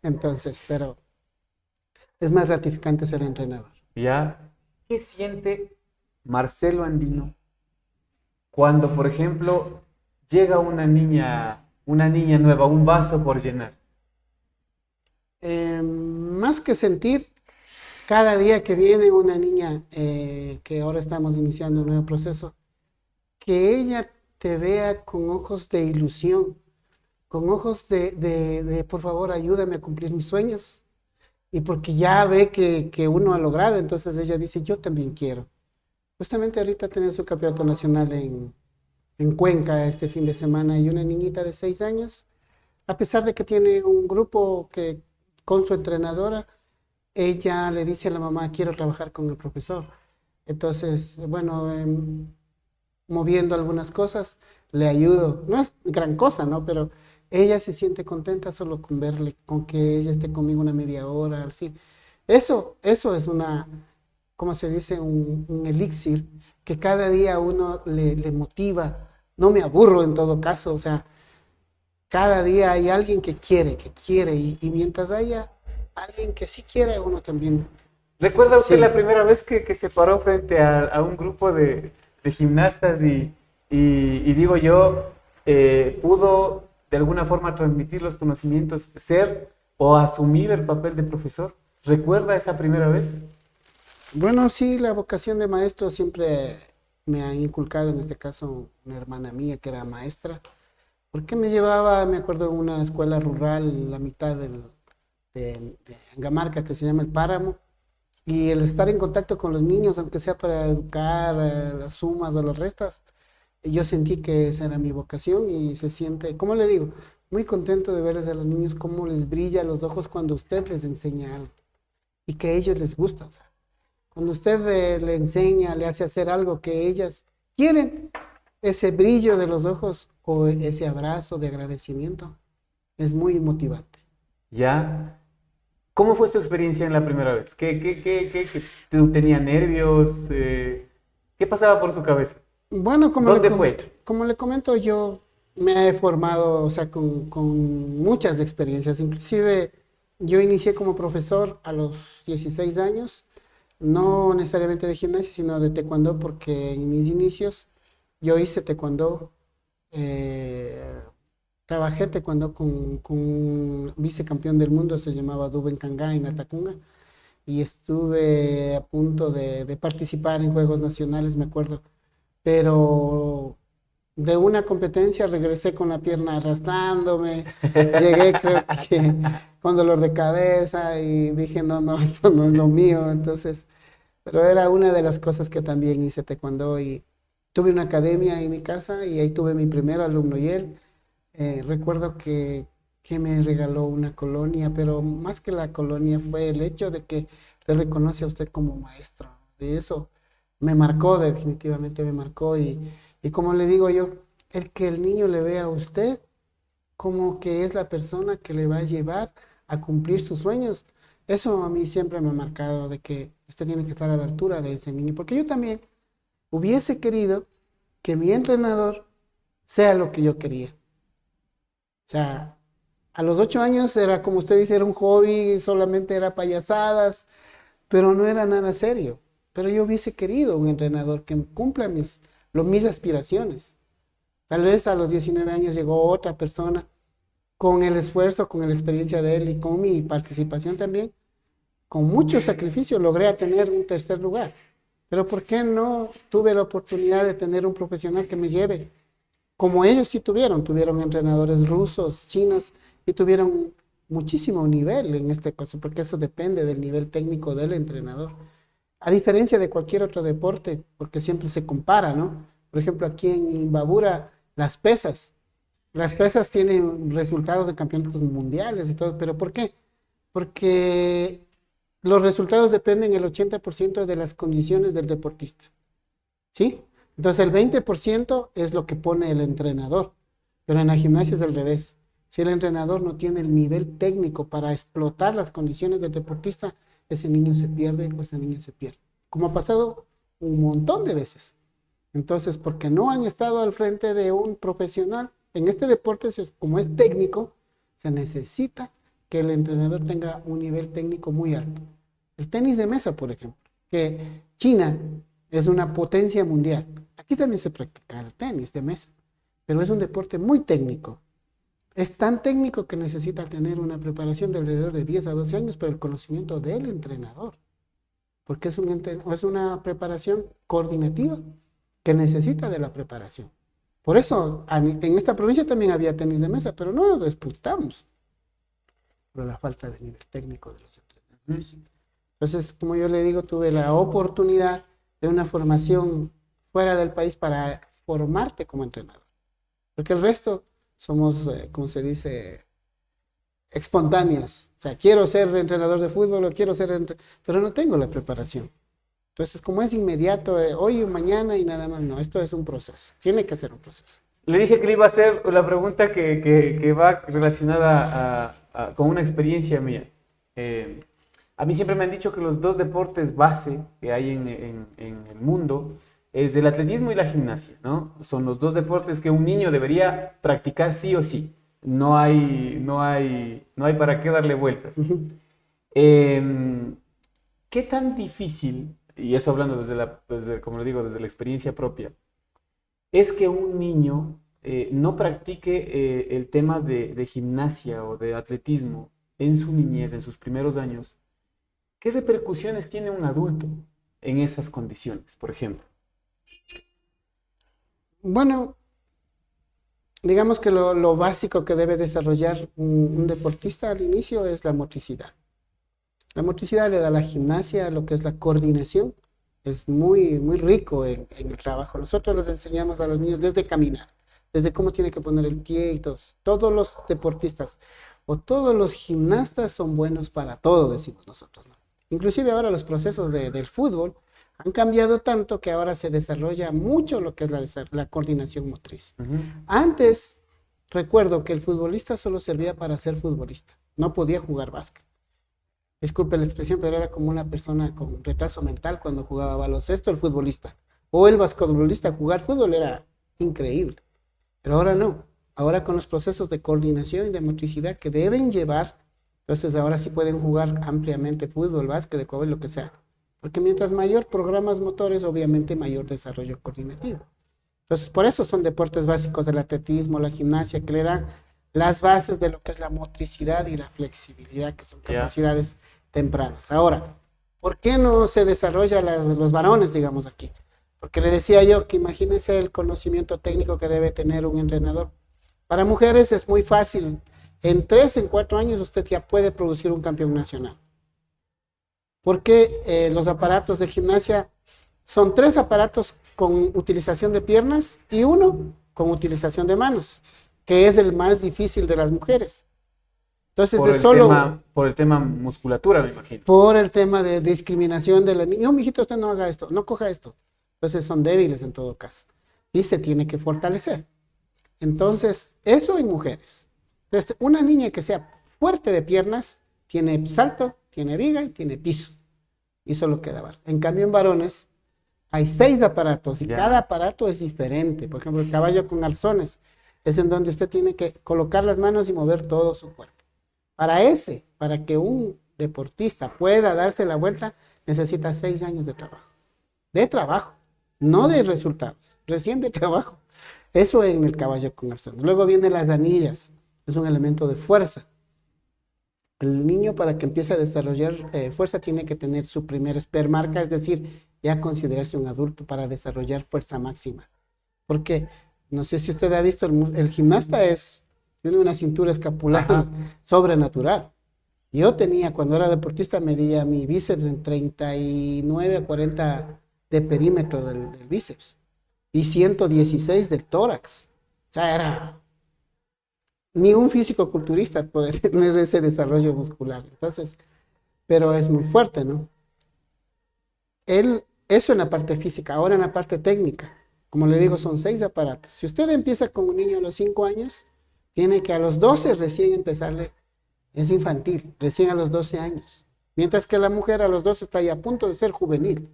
Speaker 9: Entonces, pero es más gratificante ser entrenador.
Speaker 1: ¿Ya? ¿Qué siente Marcelo Andino cuando, por ejemplo, llega una niña nueva, un vaso por llenar?
Speaker 9: Más que sentir, cada día que viene una niña, que ahora estamos iniciando un nuevo proceso, que ella te vea con ojos de ilusión, con ojos de por favor, ayúdame a cumplir mis sueños. Y porque ya ve que uno ha logrado, entonces ella dice, yo también quiero. Justamente ahorita tenemos su campeonato nacional en Cuenca este fin de semana, y una niñita de 6 años, a pesar de que tiene un grupo que con su entrenadora, ella le dice a la mamá, quiero trabajar con el profesor. Entonces, bueno, moviendo algunas cosas, le ayudo. No es gran cosa, ¿no? Pero ella se siente contenta solo con verle, con que ella esté conmigo una media hora, así. Eso es una, ¿cómo se dice? Un elixir que cada día uno le motiva. No me aburro en todo caso, o sea, cada día hay alguien que quiere, y mientras haya alguien que sí quiere, uno también.
Speaker 1: ¿Recuerda usted la primera vez que se paró frente a un grupo de gimnastas y digo yo, pudo de alguna forma transmitir los conocimientos, ser o asumir el papel de profesor? ¿Recuerda esa primera vez?
Speaker 9: Bueno, sí, la vocación de maestro siempre me han inculcado, en este caso una hermana mía que era maestra, porque me llevaba, me acuerdo, en una escuela rural, la mitad de Angamarca, que se llama El Páramo, y el estar en contacto con los niños, aunque sea para educar las sumas o las restas, yo sentí que esa era mi vocación, y se siente, ¿cómo le digo? Muy contento de verles a los niños cómo les brilla los ojos cuando usted les enseña algo y que a ellos les gusta. O sea, Cuando usted le enseña, le hace hacer algo que ellas quieren, ese brillo de los ojos o ese abrazo de agradecimiento es muy motivante.
Speaker 1: ¿Ya? ¿Cómo fue su experiencia en la primera vez? ¿Tú tenía nervios? ¿Qué pasaba por su cabeza?
Speaker 9: Bueno,
Speaker 1: ¿Dónde fue?
Speaker 9: Como le comento, yo me he formado, o sea, con muchas experiencias. Inclusive yo inicié como profesor a los 16 años, no necesariamente de gimnasia, sino de taekwondo, porque en mis inicios yo hice taekwondo, trabajé taekwondo con un vicecampeón del mundo, se llamaba Duben Kanga en Atacunga, y estuve a punto de participar en Juegos Nacionales, me acuerdo, pero de una competencia regresé con la pierna arrastrándome, llegué creo que con dolor de cabeza y dije, no, esto no es lo mío, entonces, pero era una de las cosas que también hice taekwondo y tuve una academia en mi casa y ahí tuve mi primer alumno y él, recuerdo que me regaló una colonia, pero más que la colonia fue el hecho de que le reconoce a usted como maestro, de eso me marcó, definitivamente me marcó y como le digo yo, el que el niño le vea a usted como que es la persona que le va a llevar a cumplir sus sueños, eso a mí siempre me ha marcado de que usted tiene que estar a la altura de ese niño, porque yo también hubiese querido que mi entrenador sea lo que yo quería. O sea, a los 8 años era, como usted dice, era un hobby, solamente era payasadas, pero no era nada serio. Pero yo hubiese querido un entrenador que cumpla mis aspiraciones. Tal vez a los 19 años llegó otra persona con el esfuerzo, con la experiencia de él y con mi participación también. Con mucho sacrificio logré tener un tercer lugar. Pero ¿por qué no tuve la oportunidad de tener un profesional que me lleve? Como ellos sí tuvieron entrenadores rusos, chinos, y tuvieron muchísimo nivel en este caso, porque eso depende del nivel técnico del entrenador. A diferencia de cualquier otro deporte, porque siempre se compara, ¿no? Por ejemplo, aquí en Imbabura, las pesas tienen resultados de campeonatos mundiales y todo, pero ¿por qué? Porque los resultados dependen el 80% de las condiciones del deportista, ¿sí? Entonces el 20% es lo que pone el entrenador, pero en la gimnasia es al revés. Si el entrenador no tiene el nivel técnico para explotar las condiciones del deportista, ese niño se pierde o esa niña se pierde. Como ha pasado un montón de veces. Entonces, porque no han estado al frente de un profesional, en este deporte, como es técnico, se necesita que el entrenador tenga un nivel técnico muy alto. El tenis de mesa, por ejemplo, que China es una potencia mundial. Aquí también se practica el tenis de mesa, pero es un deporte muy técnico. Es tan técnico que necesita tener una preparación de alrededor de 10 a 12 años, pero el conocimiento del entrenador, porque es una preparación coordinativa que necesita de la preparación. Por eso, en esta provincia también había tenis de mesa, pero no lo disputamos por la falta de nivel técnico de los entrenadores. Entonces, como yo le digo, tuve la oportunidad de una formación fuera del país para formarte como entrenador, porque el resto somos, como se dice, espontáneos. O sea, quiero ser entrenador de fútbol o quiero ser pero no tengo la preparación. Entonces, como es inmediato, hoy o mañana y nada más, no, esto es un proceso, tiene que ser un proceso.
Speaker 1: Le dije que le iba a hacer la pregunta que va relacionada con una experiencia mía. A mí siempre me han dicho que los dos deportes base que hay en el mundo es el atletismo y la gimnasia, ¿no? Son los dos deportes que un niño debería practicar sí o sí. No hay para qué darle vueltas. ¿Qué tan difícil, y eso hablando como lo digo, desde la experiencia propia, es que un niño no practique el tema de gimnasia o de atletismo en su niñez, en sus primeros años? ¿Qué repercusiones tiene un adulto en esas condiciones, por ejemplo?
Speaker 9: Bueno, digamos que lo básico que debe desarrollar un deportista al inicio es la motricidad. La motricidad le da a la gimnasia lo que es la coordinación. Es muy, muy rico en el trabajo. Nosotros les enseñamos a los niños desde caminar, desde cómo tiene que poner el pie y todo. Todos los deportistas o todos los gimnastas son buenos para todo, decimos nosotros, ¿no? Inclusive ahora los procesos del fútbol han cambiado tanto que ahora se desarrolla mucho lo que es la coordinación motriz. Antes, recuerdo que el futbolista solo servía para ser futbolista, no podía jugar básquet. Disculpe la expresión, pero era como una persona con retraso mental cuando jugaba baloncesto, el futbolista. O el basquetbolista, jugar fútbol era increíble. Pero ahora no. Ahora con los procesos de coordinación y de motricidad que deben llevar, entonces ahora sí pueden jugar ampliamente fútbol, básquet, de cobre, lo que sea. Porque mientras mayor programas motores, obviamente mayor desarrollo coordinativo. Entonces por eso son deportes básicos del atletismo, la gimnasia, que le dan las bases de lo que es la motricidad y la flexibilidad, que son capacidades tempranas. Ahora, ¿por qué no se desarrolla los varones, digamos aquí? Porque le decía yo que imagínense el conocimiento técnico que debe tener un entrenador. Para mujeres es muy fácil. En 4 años usted ya puede producir un campeón nacional. Porque los aparatos de gimnasia son 3 aparatos con utilización de piernas y 1 con utilización de manos, que es el más difícil de las mujeres. Entonces
Speaker 1: por el tema musculatura, me imagino.
Speaker 9: Por el tema de discriminación de la niña. No, mijito, usted no haga esto, no coja esto. Entonces son débiles en todo caso. Y se tiene que fortalecer. Entonces, eso en mujeres. Entonces, una niña que sea fuerte de piernas, tiene salto, tiene viga y tiene piso. Y solo queda barra. En cambio, en varones, hay 6 aparatos y cada aparato es diferente. Por ejemplo, el caballo con arzones es en donde usted tiene que colocar las manos y mover todo su cuerpo. Para que un deportista pueda darse la vuelta, necesita 6 años de trabajo. De trabajo, no de resultados, recién de trabajo. Eso en el caballo con arzones. Luego vienen las anillas, es un elemento de fuerza. El niño, para que empiece a desarrollar fuerza, tiene que tener su primer espermarca, es decir, ya considerarse un adulto para desarrollar fuerza máxima. Porque, no sé si usted ha visto, el gimnasta tiene una cintura escapular sobrenatural. Yo cuando era deportista, medía mi bíceps en 39 a 40 de perímetro del bíceps y 116 del tórax. O sea, era ni un físico-culturista puede tener ese desarrollo muscular. Entonces, pero es muy fuerte, ¿no? Eso en la parte física. Ahora en la parte técnica, como le digo, son 6 aparatos. Si usted empieza con un niño a los 5 años, tiene que a los 12 recién empezarle, es infantil, recién a los 12 años. Mientras que la mujer a los 12 está ya a punto de ser juvenil.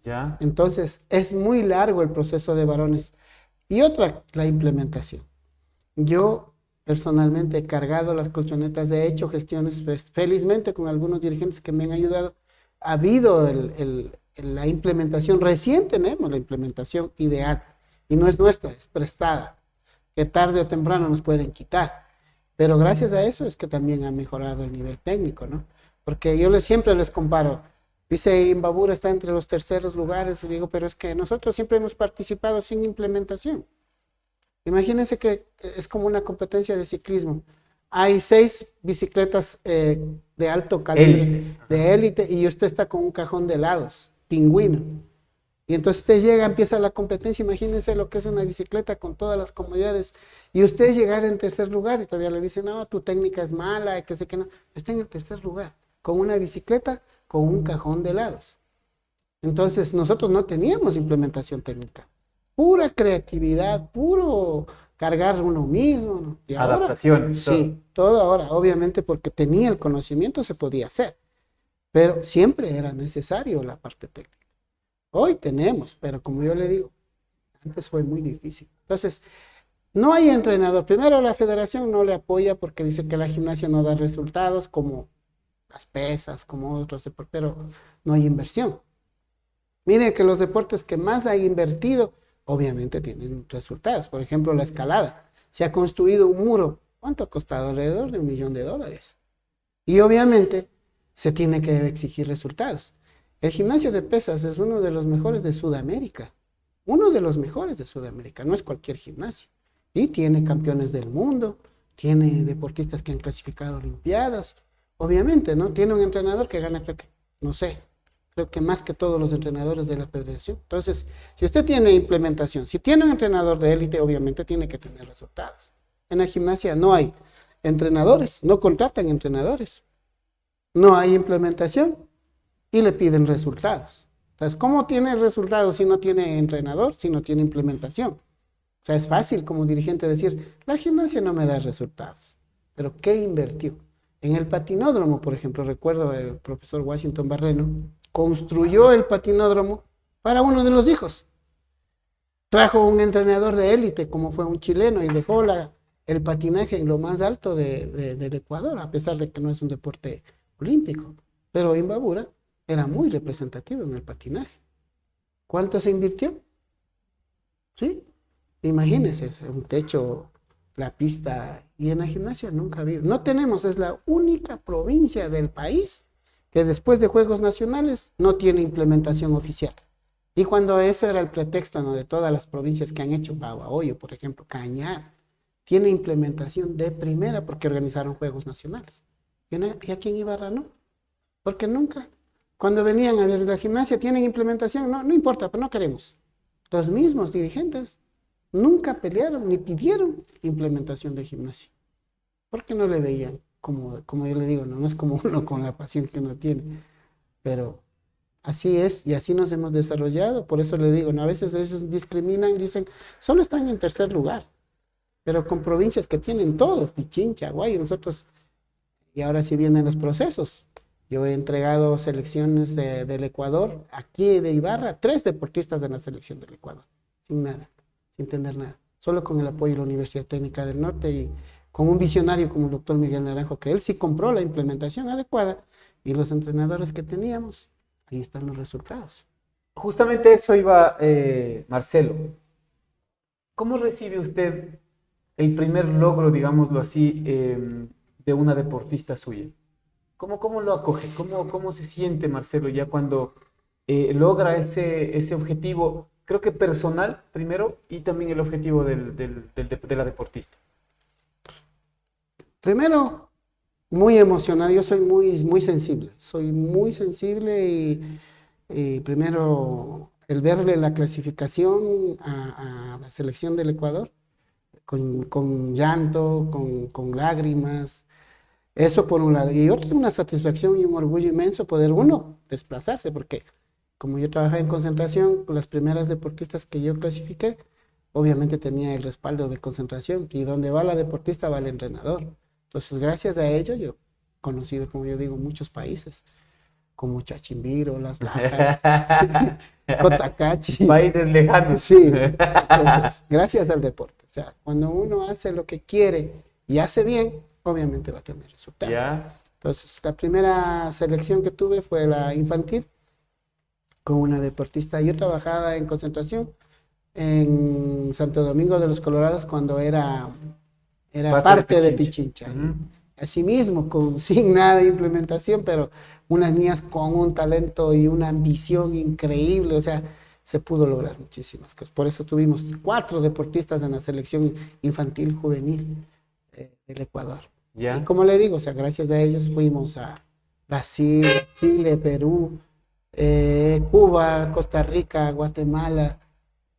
Speaker 1: Ya.
Speaker 9: Entonces, es muy largo el proceso de varones. Y otra, la implementación. Yo personalmente he cargado las colchonetas, he hecho gestiones, felizmente con algunos dirigentes que me han ayudado. Ha habido la implementación, recién tenemos la implementación ideal. Y no es nuestra, es prestada, que tarde o temprano nos pueden quitar. Pero gracias a eso es que también ha mejorado el nivel técnico, ¿no? Porque yo siempre les comparo. Dice, Imbabura está entre los terceros lugares, y digo, pero es que nosotros siempre hemos participado sin implementación. Imagínense que es como una competencia de ciclismo. Hay 6 bicicletas de alto calibre, de élite, y usted está con un cajón de helados, pingüino. Y entonces usted llega, empieza la competencia, imagínense lo que es una bicicleta con todas las comodidades, y usted llegar en tercer lugar y todavía le dicen, no, tu técnica es mala, que sé que no. Está en el tercer lugar, con una bicicleta, con un cajón de helados. Entonces nosotros no teníamos implementación técnica. Pura creatividad, puro cargar uno mismo, ¿no? Y
Speaker 1: adaptación.
Speaker 9: Ahora, sí, todo ahora, obviamente porque tenía el conocimiento se podía hacer, pero siempre era necesario la parte técnica. Hoy tenemos, pero como yo le digo, antes fue muy difícil. Entonces, no hay entrenador. Primero, la federación no le apoya porque dice que la gimnasia no da resultados como las pesas, como otros deportes, pero no hay inversión. Miren que los deportes que más hay invertido, obviamente tienen resultados. Por ejemplo, la escalada. Se ha construido un muro. ¿Cuánto ha costado? Alrededor de $1 millón. Y obviamente se tiene que exigir resultados. El gimnasio de pesas es uno de los mejores de Sudamérica. Uno de los mejores de Sudamérica. No es cualquier gimnasio. Y tiene campeones del mundo. Tiene deportistas que han clasificado a olimpiadas. Obviamente, ¿no? Tiene un entrenador que gana, creo que más que todos los entrenadores de la federación. Entonces, si usted tiene implementación, si tiene un entrenador de élite, obviamente tiene que tener resultados. En la gimnasia no hay entrenadores, no contratan entrenadores. no hay implementación y le piden resultados. Entonces, ¿cómo tiene resultados si no tiene entrenador, si no tiene implementación? O sea, es fácil como dirigente decir, la gimnasia no me da resultados, pero ¿qué invirtió? En el patinódromo, por ejemplo, recuerdo el profesor Washington Barreno, construyó el patinódromo para uno de los hijos. Trajo un entrenador de élite, como fue un chileno, y dejó el patinaje en lo más alto del Ecuador, a pesar de que no es un deporte olímpico. Pero Imbabura era muy representativo en el patinaje. ¿Cuánto se invirtió? ¿Sí? Imagínense, un techo, la pista, y en la gimnasia nunca ha habido. No tenemos, es la única provincia del país que después de Juegos Nacionales no tiene implementación oficial. Y cuando eso era el pretexto, ¿no?, de todas las provincias que han hecho, Babahoyo, por ejemplo, Cañar, tiene implementación de primera porque organizaron Juegos Nacionales. ¿Y aquí en Ibarra no? Porque nunca. Cuando venían a ver la gimnasia, ¿tienen implementación? No, no importa, pero no queremos. Los mismos dirigentes nunca pelearon ni pidieron implementación de gimnasia. Porque no le veían, como yo le digo, no es como uno con la pasión que uno tiene. Pero así es, y así nos hemos desarrollado. Por eso le digo, ¿no? A veces ellos discriminan, dicen, solo están en tercer lugar. Pero con provincias que tienen todo, Pichincha, Guayo, nosotros, y ahora sí vienen los procesos. Yo he entregado selecciones del Ecuador, aquí de Ibarra, 3 deportistas de la selección del Ecuador, sin nada, sin tener nada, solo con el apoyo de la Universidad Técnica del Norte y con un visionario como el doctor Miguel Naranjo, que él sí compró la implementación adecuada, y los entrenadores que teníamos, ahí están los resultados.
Speaker 1: Justamente eso iba, Marcelo. ¿Cómo recibe usted el primer logro, digámoslo así, de una deportista suya? ¿Cómo lo acoge? ¿Cómo se siente Marcelo ya cuando logra ese objetivo, creo que personal primero, y también el objetivo de la deportista?
Speaker 9: Primero, muy emocionado. Yo soy muy sensible. Soy muy sensible y primero el verle la clasificación a la selección del Ecuador, con llanto, con lágrimas. Eso por un lado. Y otro, una satisfacción y un orgullo inmenso poder uno desplazarse, porque como yo trabajaba en concentración, con las primeras deportistas que yo clasifiqué, obviamente tenía el respaldo de concentración, y donde va la deportista va el entrenador. Entonces, gracias a ello, yo he conocido, como yo digo, muchos países, como Chachimbiro, Las Lajas, Cotacachi.
Speaker 1: Países lejanos.
Speaker 9: Sí, entonces, gracias al deporte. O sea, cuando uno hace lo que quiere y hace bien, obviamente va a tener resultados.
Speaker 1: Yeah.
Speaker 9: Entonces, la primera selección que tuve fue la infantil, con una deportista. Yo trabajaba en concentración en Santo Domingo de los Colorados cuando era parte de Pichincha. Asimismo, sin nada de implementación, pero unas niñas con un talento y una ambición increíble, o sea, se pudo lograr muchísimas cosas. Por eso tuvimos 4 deportistas en la selección infantil juvenil del Ecuador.
Speaker 1: Yeah.
Speaker 9: Y como le digo, o sea, gracias a ellos fuimos a Brasil, Chile, Perú, Cuba, Costa Rica, Guatemala.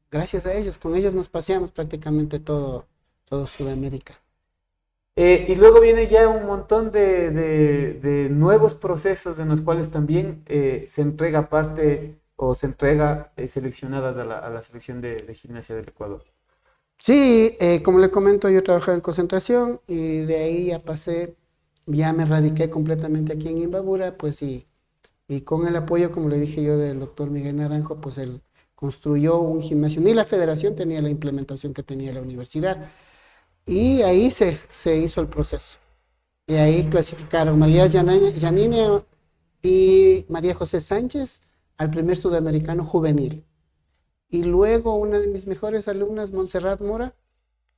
Speaker 9: Gracias a ellos, con ellos nos paseamos prácticamente todo Sudamérica.
Speaker 1: Y luego viene ya un montón de nuevos procesos en los cuales también se entrega parte o se entrega seleccionadas a la selección de gimnasia del Ecuador.
Speaker 9: Sí, como le comento, yo trabajaba en concentración y de ahí ya me radiqué completamente aquí en Imbabura, pues y con el apoyo, como le dije yo, del doctor Miguel Naranjo, pues él construyó un gimnasio. Ni la federación tenía la implementación que tenía la universidad. Y ahí se hizo el proceso. Y ahí clasificaron María Janine y María José Sánchez al primer sudamericano juvenil. Y luego una de mis mejores alumnas, Montserrat Mora,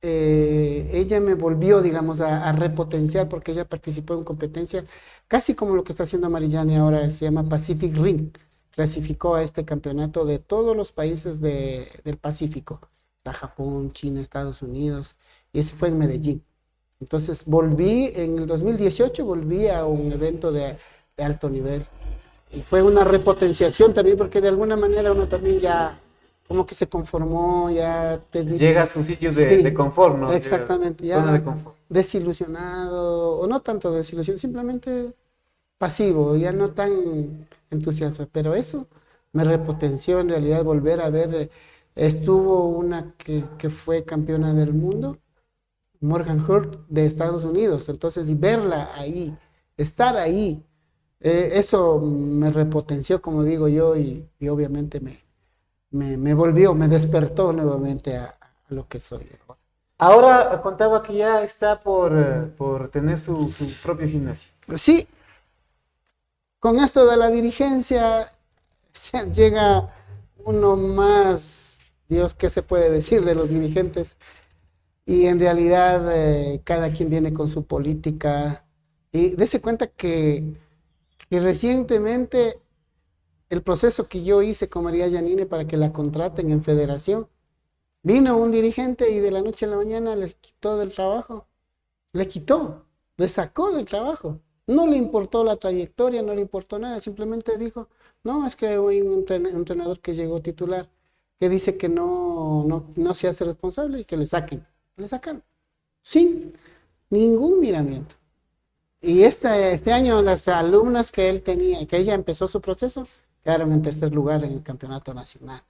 Speaker 9: ella me volvió, digamos, a repotenciar, porque ella participó en competencia, casi como lo que está haciendo Marillane ahora, se llama Pacific Ring. Clasificó a este campeonato de todos los países del Pacífico. Está Japón, China, Estados Unidos, y ese fue en Medellín. Entonces en el 2018 volví a un evento de alto nivel. Y fue una repotenciación también, porque de alguna manera uno también ya como que se conformó, ya...
Speaker 1: Llega a su sitio de confort, ¿no?
Speaker 9: Exactamente, ya
Speaker 1: zona de confort.
Speaker 9: Desilusionado, o no tanto desilusión, simplemente pasivo, ya no tan entusiasta, pero eso me repotenció en realidad volver a ver, estuvo una que fue campeona del mundo, Morgan Hurt de Estados Unidos, entonces y verla ahí, estar ahí, eso me repotenció, como digo yo, y obviamente me volvió, me despertó nuevamente a lo que soy ahora.
Speaker 1: Ahora contaba que ya está por tener su propio gimnasio.
Speaker 9: Sí, con esto de la dirigencia llega uno más, Dios, ¿qué se puede decir de los dirigentes? Y en realidad cada quien viene con su política. Y dése cuenta que recientemente el proceso que yo hice con María Yanine para que la contraten en federación, vino un dirigente y de la noche a la mañana les quitó del trabajo. Le sacó del trabajo. No le importó la trayectoria, no le importó nada, simplemente dijo, no, es que hay un entrenador que llegó titular, que dice que no se hace responsable y que le saquen. Le sacaron, sin ningún miramiento. Y este año las alumnas que él tenía, que ella empezó su proceso, quedaron en tercer lugar en el campeonato nacional.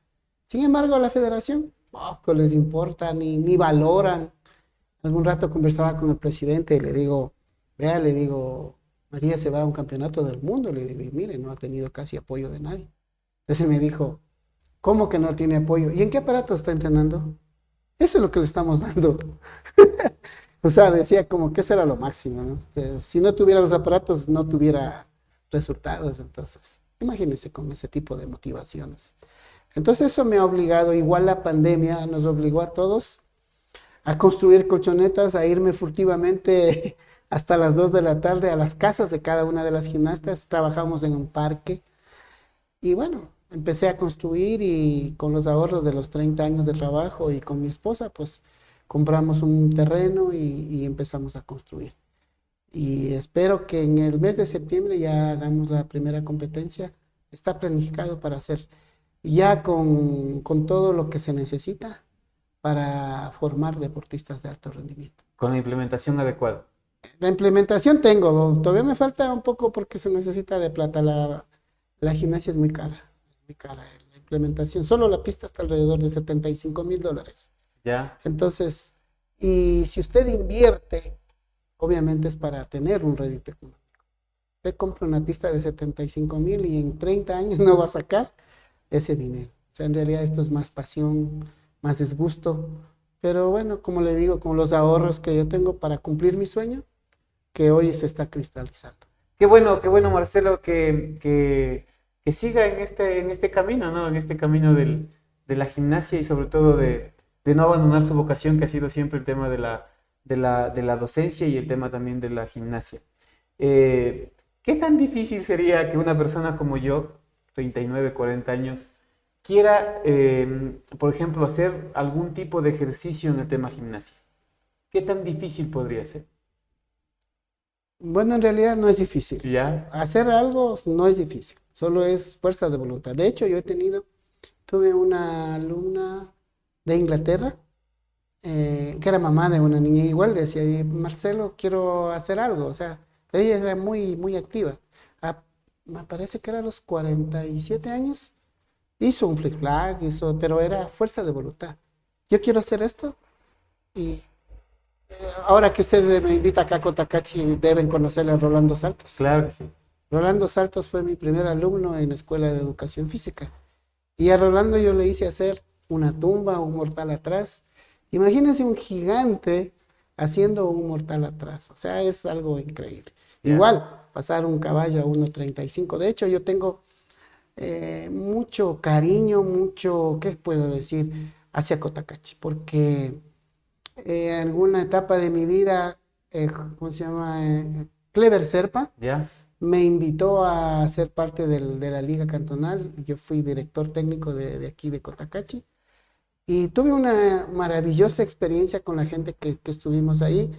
Speaker 9: Sin embargo, a la federación poco les importa, ni valoran. Algún rato conversaba con el presidente y le digo, vea, le digo, María se va a un campeonato del mundo, le digo, y mire, no ha tenido casi apoyo de nadie. Entonces me dijo, ¿cómo que no tiene apoyo? ¿Y en qué aparato está entrenando? Eso es lo que le estamos dando. O sea, decía como que eso era lo máximo, ¿no? Si no tuviera los aparatos, no tuviera resultados. Entonces, imagínense con ese tipo de motivaciones. Entonces eso me ha obligado, igual la pandemia nos obligó a todos a construir colchonetas, a irme furtivamente hasta las 2 de la tarde a las casas de cada una de las gimnastas. Trabajamos en un parque y bueno, empecé a construir y con los ahorros de los 30 años de trabajo y con mi esposa, pues compramos un terreno y empezamos a construir. Y espero que en el mes de septiembre ya hagamos la primera competencia. Está planificado para hacer ya con todo lo que se necesita para formar deportistas de alto rendimiento.
Speaker 1: Con la implementación adecuada.
Speaker 9: La implementación tengo, todavía me falta un poco porque se necesita de plata. La gimnasia es muy cara. La implementación, solo la pista está alrededor de $75,000.
Speaker 1: Ya.
Speaker 9: Entonces, y si usted invierte, obviamente es para tener un rédito económico. Usted compra una pista de 75,000 y en 30 años no va a sacar ese dinero. O sea, en realidad esto es más pasión, más disgusto. Pero bueno, como le digo, con los ahorros que yo tengo para cumplir mi sueño, que hoy se está cristalizando.
Speaker 1: Qué bueno, Marcelo, que siga en este camino, ¿no? En este camino de la gimnasia y sobre todo de no abandonar su vocación, que ha sido siempre el tema de la docencia y el tema también de la gimnasia. ¿Qué tan difícil sería que una persona como yo, 39, 40 años, quiera, por ejemplo, hacer algún tipo de ejercicio en el tema gimnasia? ¿Qué tan difícil podría ser?
Speaker 9: Bueno, en realidad no es difícil.
Speaker 1: ¿Ya?
Speaker 9: Hacer algo no es difícil, solo es fuerza de voluntad. De hecho, yo tuve una alumna de Inglaterra, que era mamá de una niña, igual decía, Marcelo, quiero hacer algo. O sea, ella era muy, muy activa. Me parece que era a los 47 años. Hizo un flick flag, pero era fuerza de voluntad. Yo quiero hacer esto y ahora que usted me invita acá a Cotacachi, deben conocerle a Rolando Saltos.
Speaker 1: Claro que sí.
Speaker 9: Rolando Saltos fue mi primer alumno en la Escuela de Educación Física. Y a Rolando yo le hice hacer una tumba, un mortal atrás. Imagínense un gigante haciendo un mortal atrás. O sea, es algo increíble. Yeah. Igual, pasar un caballo a 1.35. De hecho, yo tengo mucho cariño, ¿qué puedo decir? Hacia Cotacachi. Porque en alguna etapa de mi vida, ¿cómo se llama? Clever Serpa.
Speaker 1: Yeah.
Speaker 9: Me invitó a ser parte de la Liga Cantonal. Yo fui director técnico de aquí de Cotacachi y tuve una maravillosa experiencia con la gente que estuvimos ahí.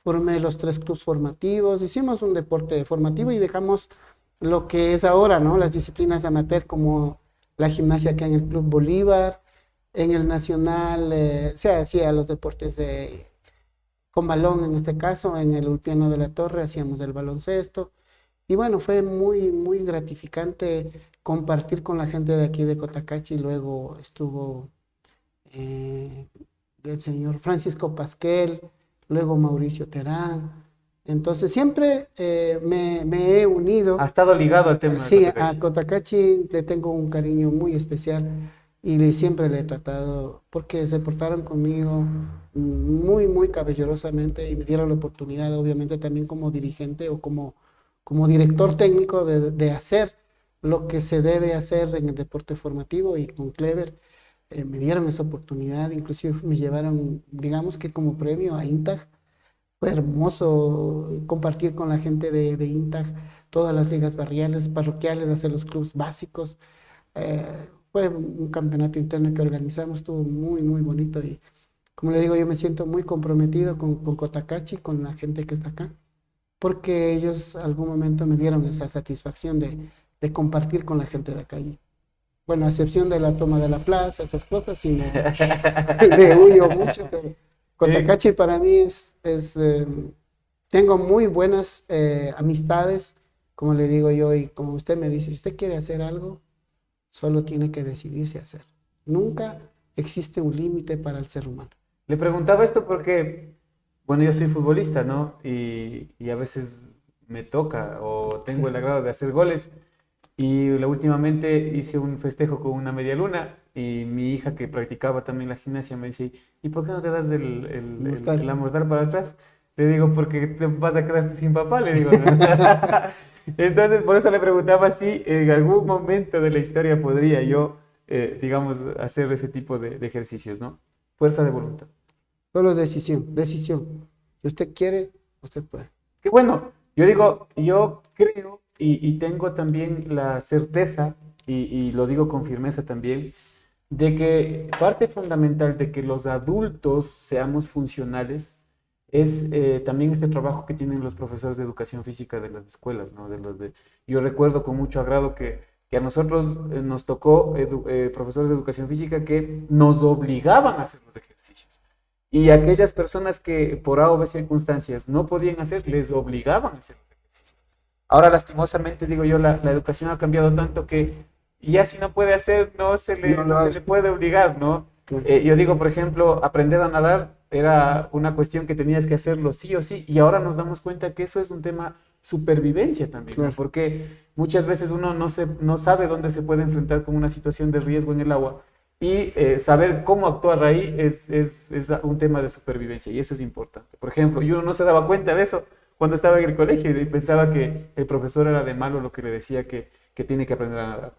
Speaker 9: Formé los 3 clubes formativos, hicimos un deporte formativo y dejamos lo que es ahora, ¿no? Las disciplinas amateur como la gimnasia que hay en el Club Bolívar. En el nacional se hacía los deportes con balón, en este caso, en el Ulpiano de la Torre hacíamos el baloncesto. Y bueno, fue muy, muy gratificante compartir con la gente de aquí de Cotacachi. Luego estuvo el señor Francisco Pasquel, luego Mauricio Terán. Entonces siempre me he unido.
Speaker 1: Ha estado ligado al tema de
Speaker 9: Sí,
Speaker 1: Cotacachi.
Speaker 9: a Cotacachi le tengo un cariño muy especial y siempre le he tratado porque se portaron conmigo muy, muy caballerosamente y me dieron la oportunidad, obviamente también como dirigente o como director técnico de hacer lo que se debe hacer en el deporte formativo y con Clever me dieron esa oportunidad, inclusive me llevaron, digamos que como premio a INTAG. Fue hermoso compartir con la gente de INTAG todas las ligas barriales, parroquiales, hacer los clubes básicos. Fue un campeonato interno que organizamos, estuvo muy, muy bonito y como le digo, yo me siento muy comprometido con Cotacachi, con la gente que está acá, porque ellos algún momento me dieron esa satisfacción de compartir con la gente de acá. Y, bueno, a excepción de la toma de la plaza, esas cosas, sí le huyo mucho, pero Cotacachi para mí tengo muy buenas amistades, como le digo yo, y como usted me dice, si usted quiere hacer algo, solo tiene que decidirse a hacer. Nunca existe un límite para el ser humano.
Speaker 1: Le preguntaba esto porque, bueno, yo soy futbolista, ¿no? Y a veces me toca o tengo el agrado de hacer goles. Y últimamente hice un festejo con una media luna y mi hija que practicaba también la gimnasia me dice, ¿y por qué no te das la mortal para atrás? Le digo, porque te vas a quedarte sin papá, le digo. Entonces, por eso le preguntaba si en algún momento de la historia podría yo, digamos, hacer ese tipo de ejercicios, ¿no? Fuerza de voluntad.
Speaker 9: Solo decisión, decisión. Si usted quiere, usted puede.
Speaker 1: Qué bueno, yo digo, yo creo y tengo también la certeza, y lo digo con firmeza también, de que parte fundamental de que los adultos seamos funcionales es también este trabajo que tienen los profesores de educación física de las escuelas, ¿no? Yo recuerdo con mucho agrado que a nosotros nos tocó profesores de educación física que nos obligaban a hacer los ejercicios. Y aquellas personas que por A o B circunstancias no podían hacer, les obligaban a hacer los ejercicios. Ahora, lastimosamente, digo yo, la educación ha cambiado tanto que ya si no puede hacer, no se le puede obligar, ¿no? Yo digo, por ejemplo, aprender a nadar era una cuestión que tenías que hacerlo sí o sí, y ahora nos damos cuenta que eso es un tema supervivencia también, ¿no? Porque muchas veces uno no sabe dónde se puede enfrentar con una situación de riesgo en el agua, y saber cómo actuar ahí es un tema de supervivencia, y eso es importante. Por ejemplo, yo no se daba cuenta de eso cuando estaba en el colegio y pensaba que el profesor era de malo lo que le decía que tiene que aprender a nadar.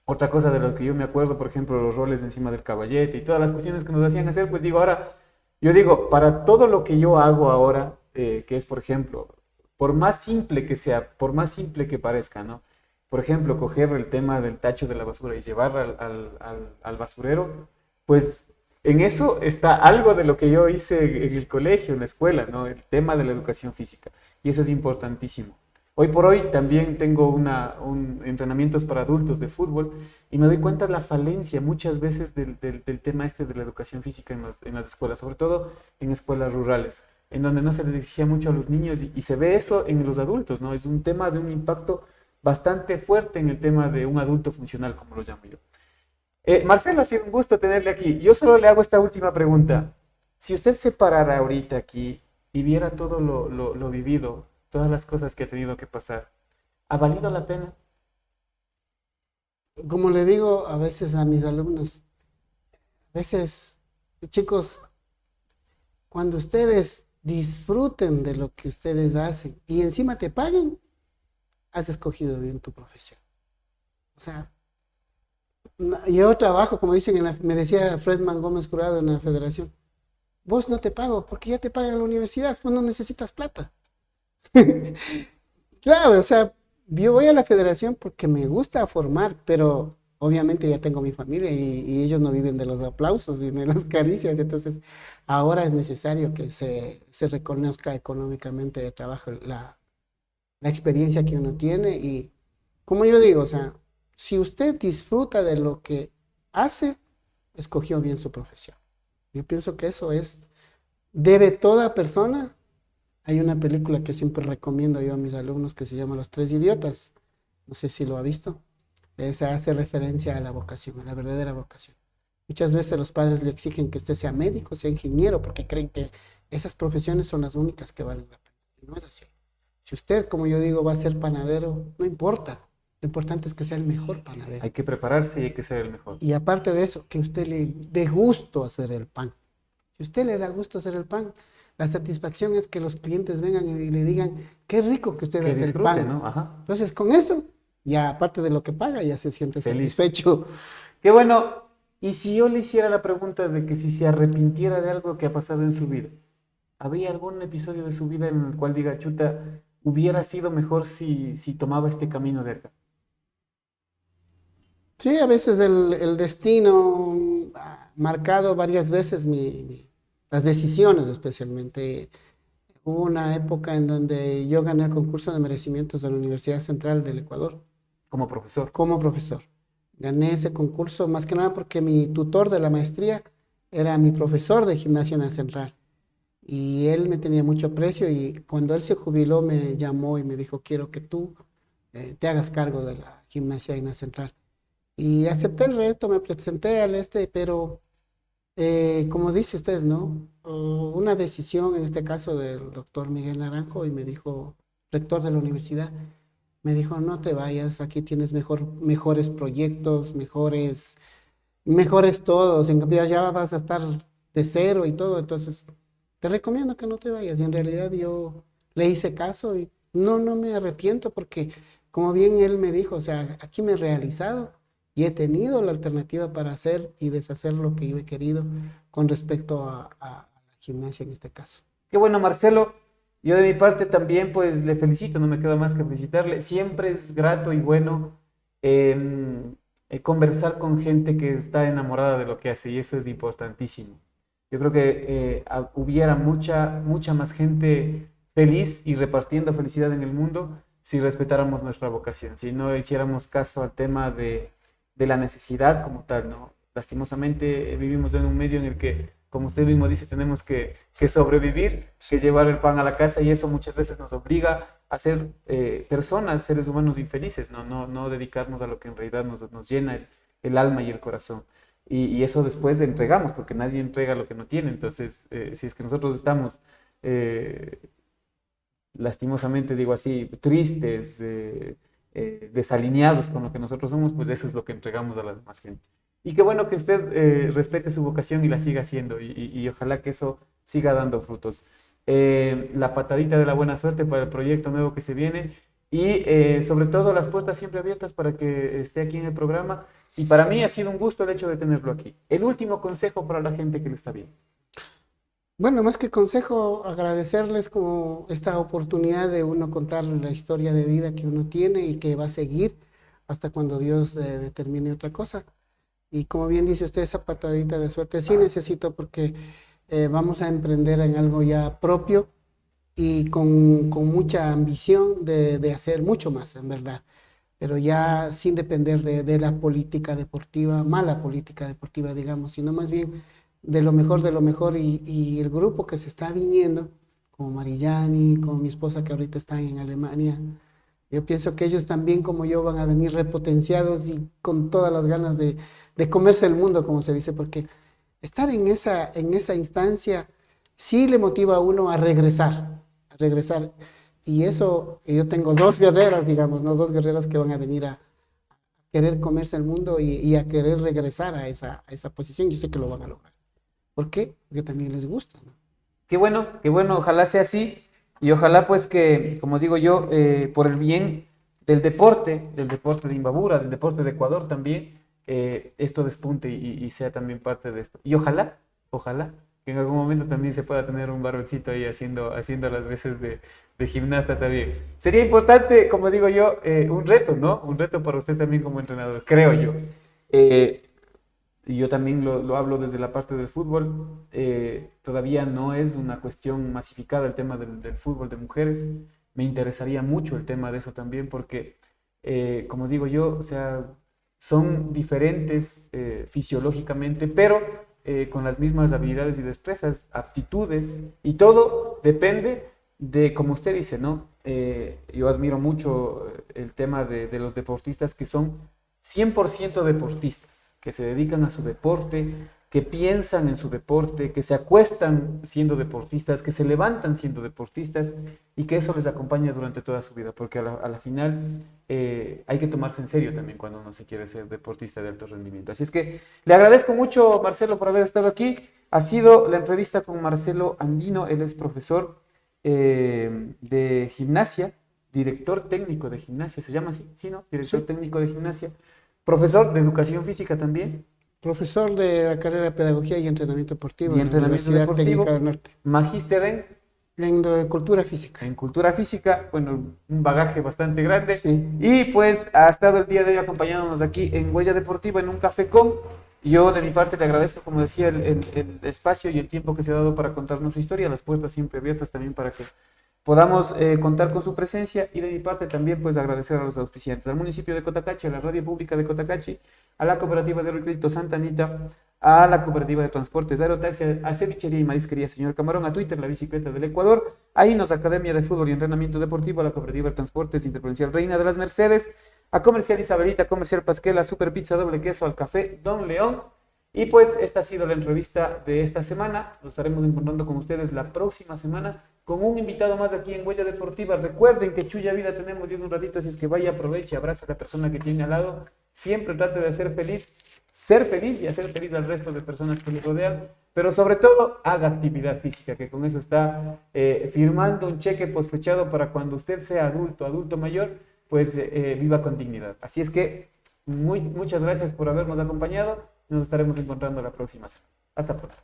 Speaker 1: Otra cosa de lo que yo me acuerdo, por ejemplo, los roles encima del caballete y todas las cuestiones que nos hacían hacer, pues digo, ahora, yo digo, para todo lo que yo hago ahora, que es, por ejemplo, por más simple que sea, por más simple que parezca, ¿no? Por ejemplo, coger el tema del tacho de la basura y llevarla al basurero, pues en eso está algo de lo que yo hice en el colegio, en la escuela, ¿no? El tema de la educación física. Y eso es importantísimo. Hoy por hoy también tengo entrenamientos para adultos de fútbol y me doy cuenta de la falencia muchas veces del tema este de la educación física en las escuelas, sobre todo en escuelas rurales, en donde no se les exigía mucho a los niños y se ve eso en los adultos, ¿no? Es un tema de un impacto bastante fuerte en el tema de un adulto funcional, como lo llamo yo. Marcelo, ha sido un gusto tenerle aquí. Yo solo le hago esta última pregunta. Si usted se parara ahorita aquí y viera todo lo vivido, todas las cosas que ha tenido que pasar, ¿ha valido la pena?
Speaker 9: Como le digo a veces a mis alumnos, a veces, chicos, cuando ustedes disfruten de lo que ustedes hacen y encima te paguen, has escogido bien tu profesión. O sea, yo trabajo, como dicen, me decía Fredman Gómez Jurado en la federación, vos no te pago porque ya te pagan en la universidad, vos no necesitas plata. Claro, o sea, yo voy a la federación porque me gusta formar, pero obviamente ya tengo mi familia y ellos no viven de los aplausos y de las caricias, entonces ahora es necesario que se reconozca económicamente el trabajo, la experiencia que uno tiene y como yo digo, o sea, si usted disfruta de lo que hace, escogió bien su profesión. Yo pienso que eso debe toda persona Hay una película que siempre recomiendo yo a mis alumnos que se llama Los Tres Idiotas. No sé si lo ha visto. Esa hace referencia a la vocación, a la verdadera vocación. Muchas veces los padres le exigen que usted sea médico, sea ingeniero, porque creen que esas profesiones son las únicas que valen la pena. Y no es así. Si usted, como yo digo, va a ser panadero, no importa. Lo importante es que sea el mejor panadero.
Speaker 1: Hay que prepararse y hay que ser el mejor.
Speaker 9: Y aparte de eso, que usted le dé gusto hacer el pan. Si usted le da gusto hacer el pan, la satisfacción es que los clientes vengan y le digan, qué rico que usted hace el pan.
Speaker 1: ¿No? Ajá.
Speaker 9: Entonces, con eso, ya aparte de lo que paga, ya se siente
Speaker 1: Feliz.
Speaker 9: satisfecho.
Speaker 1: Qué bueno. Y si yo le hiciera la pregunta de que si se arrepintiera de algo que ha pasado en su vida, ¿habría algún episodio de su vida en el cual diga, chuta, hubiera sido mejor si tomaba este camino de acá?
Speaker 9: Sí, a veces el destino ha marcado varias veces las decisiones, especialmente. Hubo una época en donde yo gané el concurso de merecimientos de la Universidad Central del Ecuador.
Speaker 1: Como profesor.
Speaker 9: Como profesor. Gané ese concurso más que nada porque mi tutor de la maestría era mi profesor de gimnasia en la Central. Y él me tenía mucho aprecio y cuando él se jubiló me llamó y me dijo, quiero que tú te hagas cargo de la gimnasia en la Central. Y acepté el reto, me presenté pero como dice usted, ¿no? Una decisión, en este caso del doctor Miguel Naranjo, y me dijo, rector de la universidad, me dijo, no te vayas, aquí tienes mejores proyectos, mejores todos, en cambio ya vas a estar de cero y todo, entonces te recomiendo que no te vayas. Y en realidad yo le hice caso y no me arrepiento porque, como bien él me dijo, o sea, aquí me he realizado y he tenido la alternativa para hacer y deshacer lo que yo he querido con respecto a la gimnasia en este caso.
Speaker 1: Qué bueno, Marcelo. Yo de mi parte también pues le felicito, no me queda más que felicitarle. Siempre es grato y bueno conversar con gente que está enamorada de lo que hace y eso es importantísimo. Yo creo que hubiera mucha más gente feliz y repartiendo felicidad en el mundo si respetáramos nuestra vocación, si no hiciéramos caso al tema de la necesidad como tal, ¿no? Lastimosamente vivimos en un medio en el que, como usted mismo dice, tenemos que sobrevivir, que llevar el pan a la casa y eso muchas veces nos obliga a ser personas, seres humanos infelices, no dedicarnos a lo que en realidad nos llena el alma y el corazón. Y eso después entregamos, porque nadie entrega lo que no tiene. Entonces, si es que nosotros estamos, lastimosamente digo así, tristes, desalineados con lo que nosotros somos, pues eso es lo que entregamos a la demás gente. Y qué bueno que usted respete su vocación y la siga haciendo y ojalá que eso siga dando frutos. La patadita de la buena suerte para el proyecto nuevo que se viene y sobre todo las puertas siempre abiertas para que esté aquí en el programa y para mí ha sido un gusto el hecho de tenerlo aquí. El último consejo para la gente que le está viendo.
Speaker 9: Bueno, más que consejo, agradecerles como esta oportunidad de uno contar la historia de vida que uno tiene y que va a seguir hasta cuando Dios determine otra cosa. Y como bien dice usted, esa patadita de suerte sí necesito porque vamos a emprender en algo ya propio y con mucha ambición de hacer mucho más, en verdad. Pero ya sin depender de la política deportiva, mala política deportiva, digamos, sino más bien de lo mejor y el grupo que se está viniendo, como Marillani, como mi esposa que ahorita está en Alemania, yo pienso que ellos también como yo van a venir repotenciados y con todas las ganas de comerse el mundo, como se dice, porque estar en esa instancia sí le motiva a uno a regresar. Y eso, yo tengo dos guerreras, digamos, ¿no? Dos guerreras que van a venir a querer comerse el mundo y a querer regresar a esa posición. Yo sé que lo van a lograr. ¿Por qué? Porque también les gusta, ¿no?
Speaker 1: Qué bueno, ojalá sea así y ojalá pues que, como digo yo, por el bien del deporte de Imbabura, del deporte de Ecuador también, esto despunte y sea también parte de esto. Y ojalá que en algún momento también se pueda tener un varoncito ahí haciendo las veces de gimnasta también. Sería importante, como digo yo, un reto, ¿no? Un reto para usted también como entrenador, creo yo. Y yo también lo hablo desde la parte del fútbol. Todavía no es una cuestión masificada el tema del fútbol de mujeres. Me interesaría mucho el tema de eso también porque, como digo yo, o sea, son diferentes fisiológicamente, pero con las mismas habilidades y destrezas, aptitudes, y todo depende como usted dice, ¿no? Yo admiro mucho el tema de los deportistas que son 100% deportistas, que se dedican a su deporte, que piensan en su deporte, que se acuestan siendo deportistas, que se levantan siendo deportistas y que eso les acompaña durante toda su vida, porque a la final hay que tomarse en serio también cuando uno se quiere ser deportista de alto rendimiento. Así es que le agradezco mucho, Marcelo, por haber estado aquí. Ha sido la entrevista con Marcelo Andino, él es profesor de gimnasia, director técnico de gimnasia, se llama así, ¿sí, no? Director técnico de gimnasia, profesor de educación física también.
Speaker 9: Profesor de la carrera de Pedagogía y Entrenamiento Deportivo
Speaker 1: Y
Speaker 9: en la Universidad Técnica del Norte.
Speaker 1: Magíster
Speaker 9: En Cultura Física.
Speaker 1: en Cultura Física, bueno, un bagaje bastante grande.
Speaker 9: Sí.
Speaker 1: Y pues ha estado el día de hoy acompañándonos aquí en Huella Deportiva, en un café con. Yo de mi parte le agradezco, como decía, el espacio y el tiempo que se ha dado para contarnos su historia, las puertas siempre abiertas también para que podamos contar con su presencia, y de mi parte también pues agradecer a los auspiciantes, al municipio de Cotacachi, a la radio pública de Cotacachi, a la cooperativa de Recrédito Santa Anita, a la cooperativa de transportes Aerotaxi, a Cevichería y Marisquería Señor Camarón, a Twitter, la bicicleta del Ecuador, a INOS, Academia de Fútbol y Entrenamiento Deportivo, a la cooperativa de transportes Interprovincial Reina de las Mercedes, a Comercial Isabelita, Comercial Pasquela, Super Pizza Doble Queso, al Café Don León. Y pues esta ha sido la entrevista de esta semana. Nos estaremos encontrando con ustedes la próxima semana con un invitado más aquí en Huella Deportiva. Recuerden que Chuya Vida tenemos 10 un ratito, así es que vaya, aproveche, abrace a la persona que tiene al lado. Siempre trate de ser feliz y hacer feliz al resto de personas que le rodean. Pero sobre todo, haga actividad física, que con eso está firmando un cheque posfechado para cuando usted sea adulto mayor, pues viva con dignidad. Así es que muchas gracias por habernos acompañado. Nos estaremos encontrando la próxima semana. Hasta pronto.